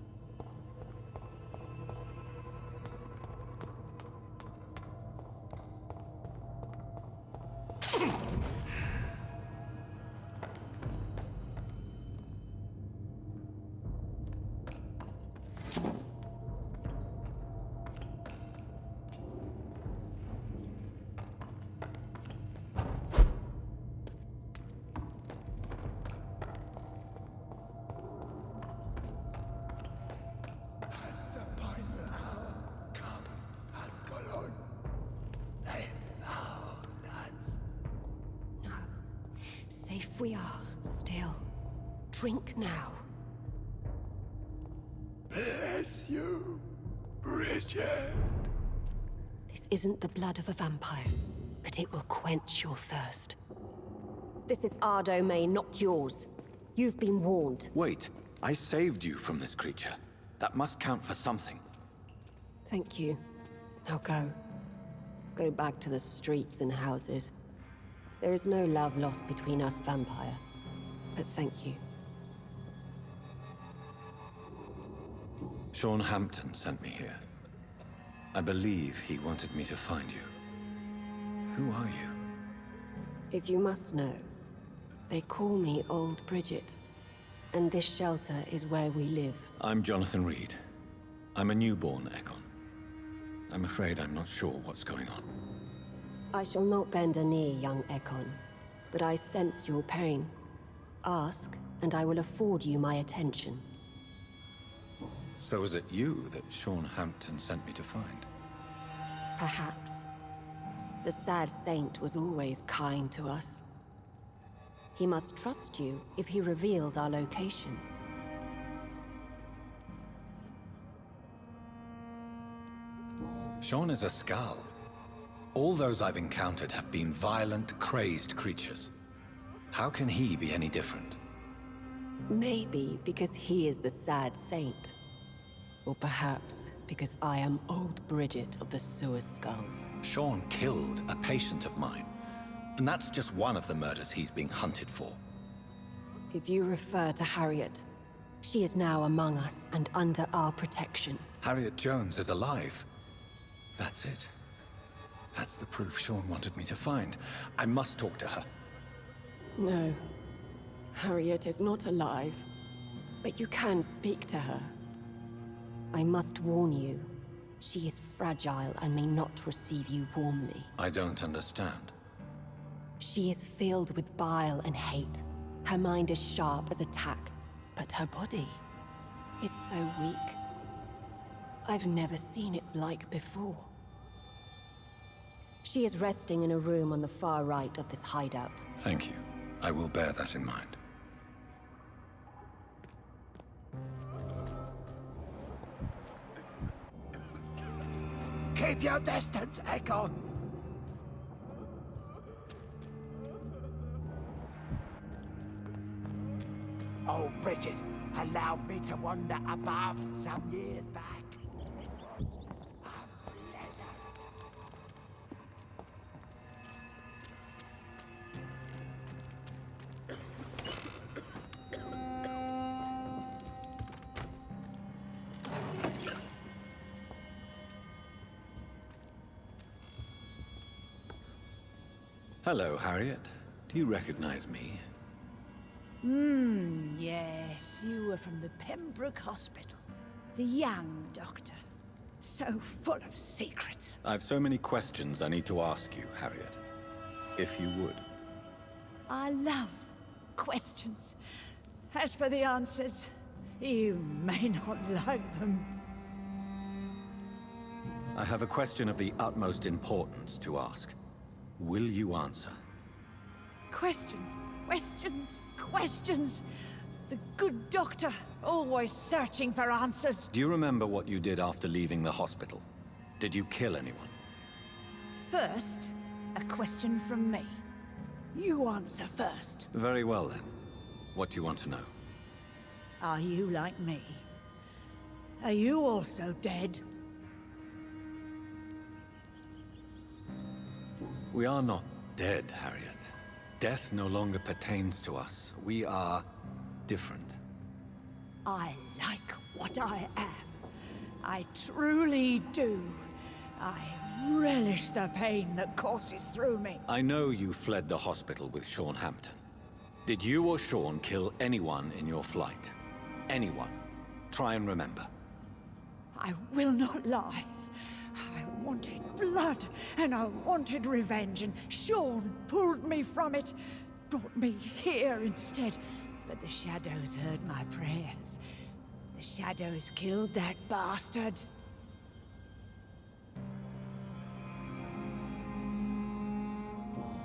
Safe we are, still. Drink now. Bless you, Richard. This isn't the blood of a vampire, but it will quench your thirst. This is our domain, not yours. You've been warned. Wait, I saved you from this creature. That must count for something. Thank you. Now go. Go back to the streets and houses. There is no love lost between us, Vampire. But thank you. Sean Hampton sent me here. I believe he wanted me to find you. Who are you? If you must know, they call me Old Bridget. And this shelter is where we live. I'm Jonathan Reed. I'm a newborn Ekon. I'm afraid I'm not sure what's going on. I shall not bend a knee, young Ekon. But I sense your pain. Ask, and I will afford you my attention. So is it you that Sean Hampton sent me to find? Perhaps. The sad saint was always kind to us. He must trust you if he revealed our location. Sean is a Skal. All those I've encountered have been violent, crazed creatures. How can he be any different? Maybe because he is the sad saint. Or perhaps because I am Old Bridget of the Sewer Skulls. Sean killed a patient of mine. And that's just one of the murders he's being hunted for. If you refer to Harriet, she is now among us and under our protection. Harriet Jones is alive. That's it. That's the proof Sean wanted me to find. I must talk to her. No. Harriet is not alive. But you can speak to her. I must warn you. She is fragile and may not receive you warmly. I don't understand. She is filled with bile and hate. Her mind is sharp as a tack, but her body is so weak. I've never seen its like before. She is resting in a room on the far right of this hideout. Thank you. I will bear that in mind. Keep your distance, Ekon! Oh, Bridget allowed me to wander above some years back. Hello, Harriet. Do you recognize me? Yes, you were from the Pembroke Hospital. The young doctor. So full of secrets. I've so many questions I need to ask you, Harriet. If you would. I love questions. As for the answers, you may not like them. I have a question of the utmost importance to ask. Will you answer? Questions, questions, questions. The good doctor, always searching for answers. Do you remember what you did after leaving the hospital? Did you kill anyone? First, a question from me. You answer first. Very well then. What do you want to know? Are you like me? Are you also dead? We are not dead, Harriet. Death no longer pertains to us. We are different. I like what I am. I truly do. I relish the pain that courses through me. I know you fled the hospital with Sean Hampton. Did you or Sean kill anyone in your flight? Anyone? Try and remember. I will not lie. I wanted blood, and I wanted revenge, and Sean pulled me from it, brought me here instead. But the shadows heard my prayers. The shadows killed that bastard.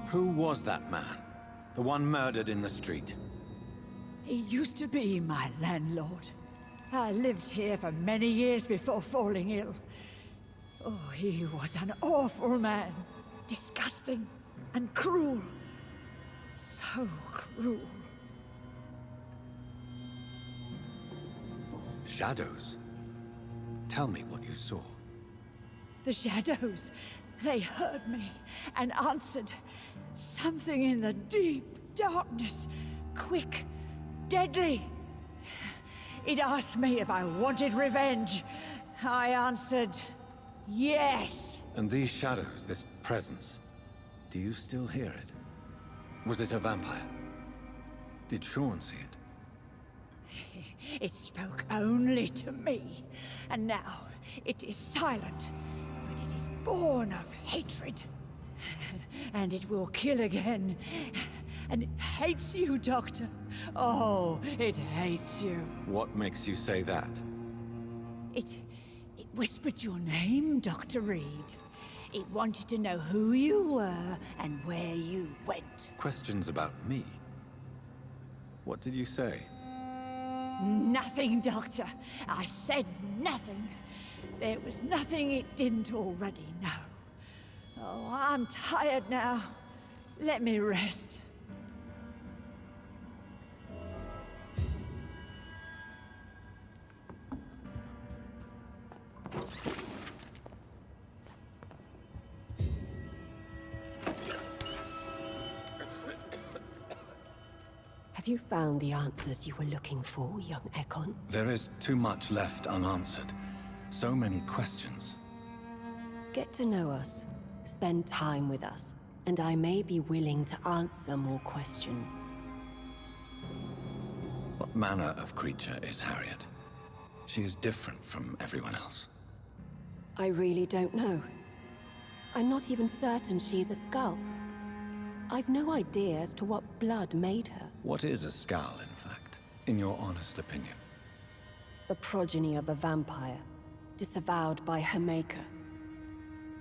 Who was that man? The one murdered in the street? He used to be my landlord. I lived here for many years before falling ill. Oh, he was an awful man. Disgusting and cruel. So cruel. Shadows? Tell me what you saw. The shadows, they heard me and answered. Something in the deep darkness. Quick, deadly. It asked me if I wanted revenge. I answered, yes. And these shadows, this presence, do you still hear it? Was it a vampire? Did Sean see it? It spoke only to me, and now it is silent, but it is born of hatred. And it will kill again. And it hates you, Doctor. Oh, it hates you. What makes you say that? It whispered your name, Dr. Reed. It wanted to know who you were and where you went. Questions about me? What did you say? Nothing, Doctor. I said nothing. There was nothing it didn't already know. Oh, I'm tired now. Let me rest. Have you found the answers you were looking for, young Ekon? There is too much left unanswered. So many questions. Get to know us. Spend time with us. And I may be willing to answer more questions. What manner of creature is Harriet? She is different from everyone else. I really don't know. I'm not even certain she's a skull. I've no idea as to what blood made her. What is a skull, in fact, in your honest opinion? The progeny of a vampire, disavowed by her maker.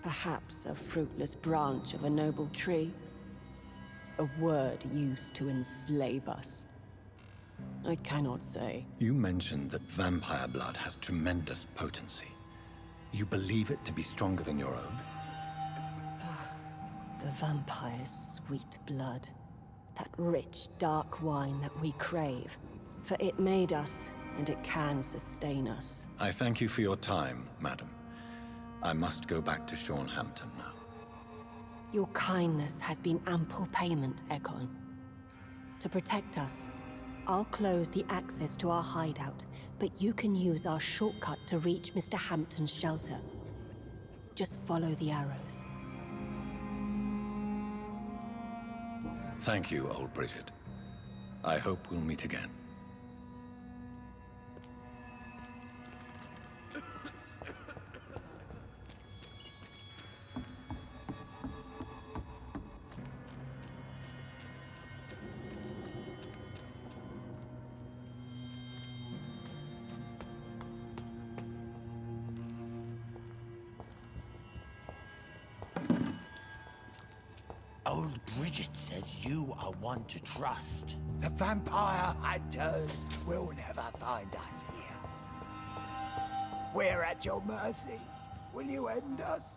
Perhaps a fruitless branch of a noble tree. A word used to enslave us. I cannot say. You mentioned that vampire blood has tremendous potency. You believe it to be stronger than your own? The vampire's sweet blood. That rich, dark wine that we crave. For it made us, and it can sustain us. I thank you for your time, madam. I must go back to Sean Hampton now. Your kindness has been ample payment, Ekon. To protect us, I'll close the access to our hideout, but you can use our shortcut to reach Mr. Hampton's shelter. Just follow the arrows. Thank you, old Bridget. I hope we'll meet again. Old Bridget says you are one to trust. The vampire hunters will never find us here. We're at your mercy. Will you end us?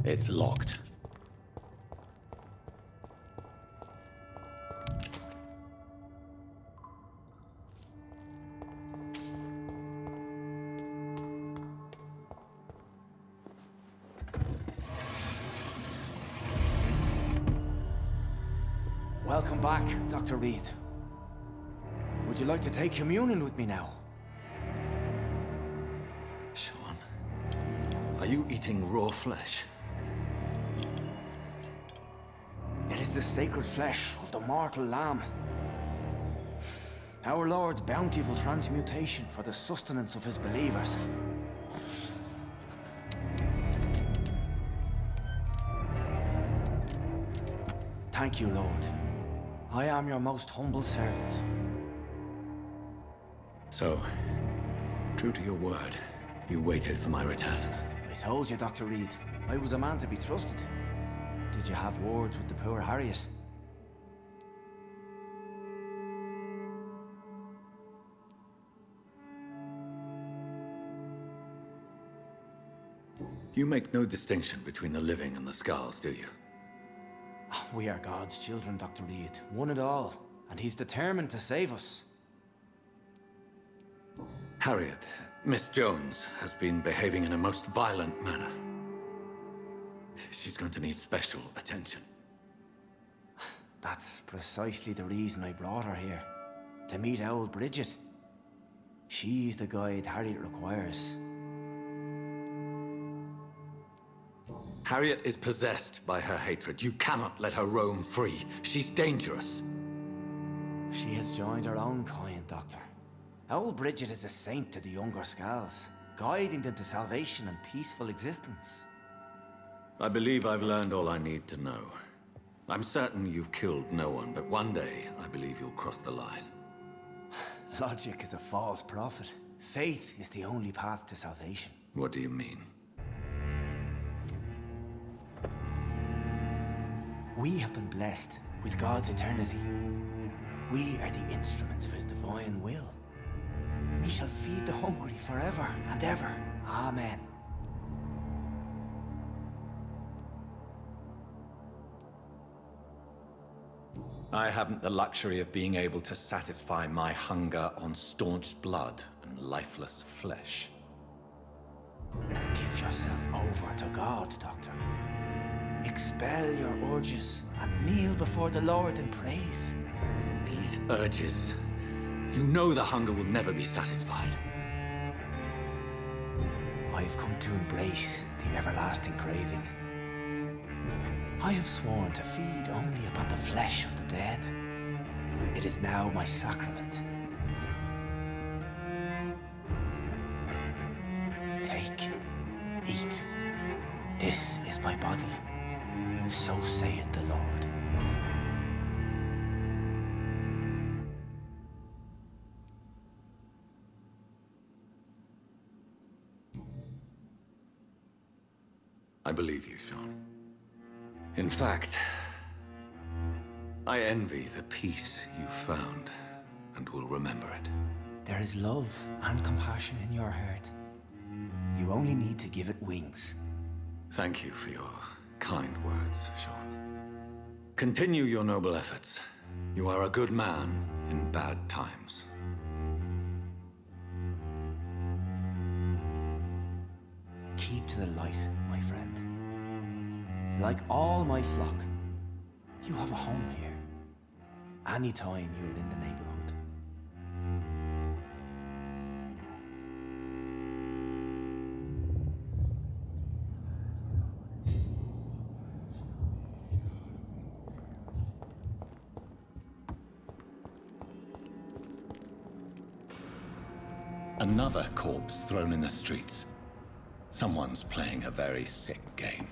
It's locked. Welcome back, Dr. Reed. Would you like to take communion with me now? Sean, are you eating raw flesh? It is the sacred flesh of the mortal lamb. Our Lord's bountiful transmutation for the sustenance of his believers. Thank you, Lord. I am your most humble servant. So, true to your word, you waited for my return. I told you, Dr. Reed, I was a man to be trusted. Did you have words with the poor Harriet? You make no distinction between the living and the scars, do you? We are God's children, Dr. Reed. One and all. And he's determined to save us. Harriet, Miss Jones, has been behaving in a most violent manner. She's going to need special attention. That's precisely the reason I brought her here. To meet old Bridget. She's the guide Harriet requires. Harriet is possessed by her hatred. You cannot let her roam free. She's dangerous. She has joined her own kind, Doctor. Old Bridget is a saint to the younger Scals, guiding them to salvation and peaceful existence. I believe I've learned all I need to know. I'm certain you've killed no one, but one day I believe you'll cross the line. Logic is a false prophet. Faith is the only path to salvation. What do you mean? We have been blessed with God's eternity. We are the instruments of his divine will. We shall feed the hungry forever and ever. Amen. I haven't the luxury of being able to satisfy my hunger on staunched blood and lifeless flesh. Give yourself over to God, Doctor. Expel your urges and kneel before the Lord in praise. These urges. You know the hunger will never be satisfied. I've come to embrace the everlasting craving. I have sworn to feed only upon the flesh of the dead. It is now my sacrament. Take, eat. This is my body. So saith the Lord. I believe you, Sean. In fact, I envy the peace you found and will remember it. There is love and compassion in your heart. You only need to give it wings. Thank you for your kind words, Sean. Continue your noble efforts. You are a good man in bad times. Keep to the light, my friend. Like all my flock, you have a home here. Anytime you're in the neighborhood. Another corpse thrown in the streets. Someone's playing a very sick game.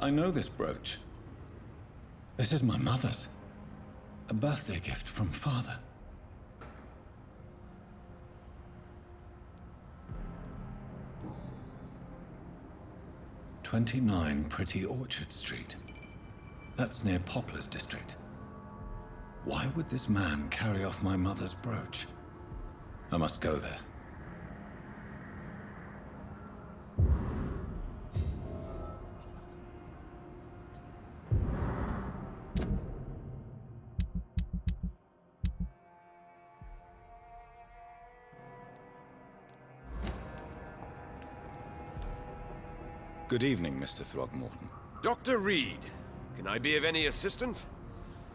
I know this brooch. This is my mother's. A birthday gift from father. 29 Pretty Orchard Street. That's near Poplar's district. Why would this man carry off my mother's brooch? I must go there. Good evening, Mr. Throgmorton. Dr. Reed, can I be of any assistance?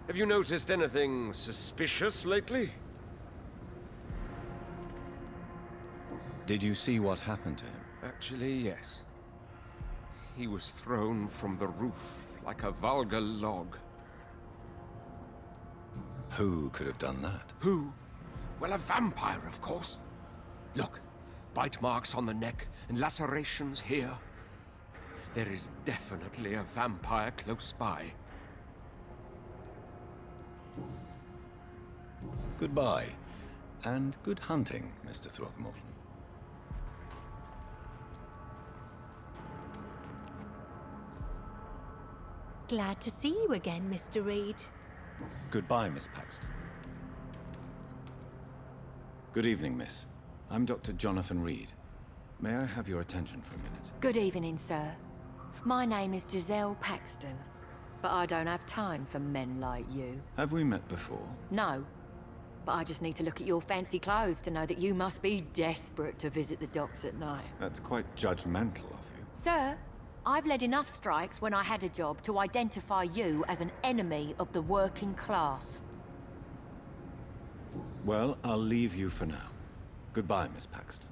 Have you noticed anything suspicious lately? Did you see what happened to him? Actually, yes. He was thrown from the roof like a vulgar log. Who could have done that? Who? Well, a vampire, of course. Look, bite marks on the neck and lacerations here. There is definitely a vampire close by. Goodbye, and good hunting, Mr. Throgmorton. Glad to see you again, Mr. Reed. Goodbye, Miss Paxton. Good evening, miss. I'm Dr. Jonathan Reed. May I have your attention for a minute? Good evening, sir. My name is Giselle Paxton, but I don't have time for men like you. Have we met before? No, but I just need to look at your fancy clothes to know that you must be desperate to visit the docks at night. That's quite judgmental of you. Sir, I've led enough strikes when I had a job to identify you as an enemy of the working class. Well, I'll leave you for now. Goodbye, Miss Paxton.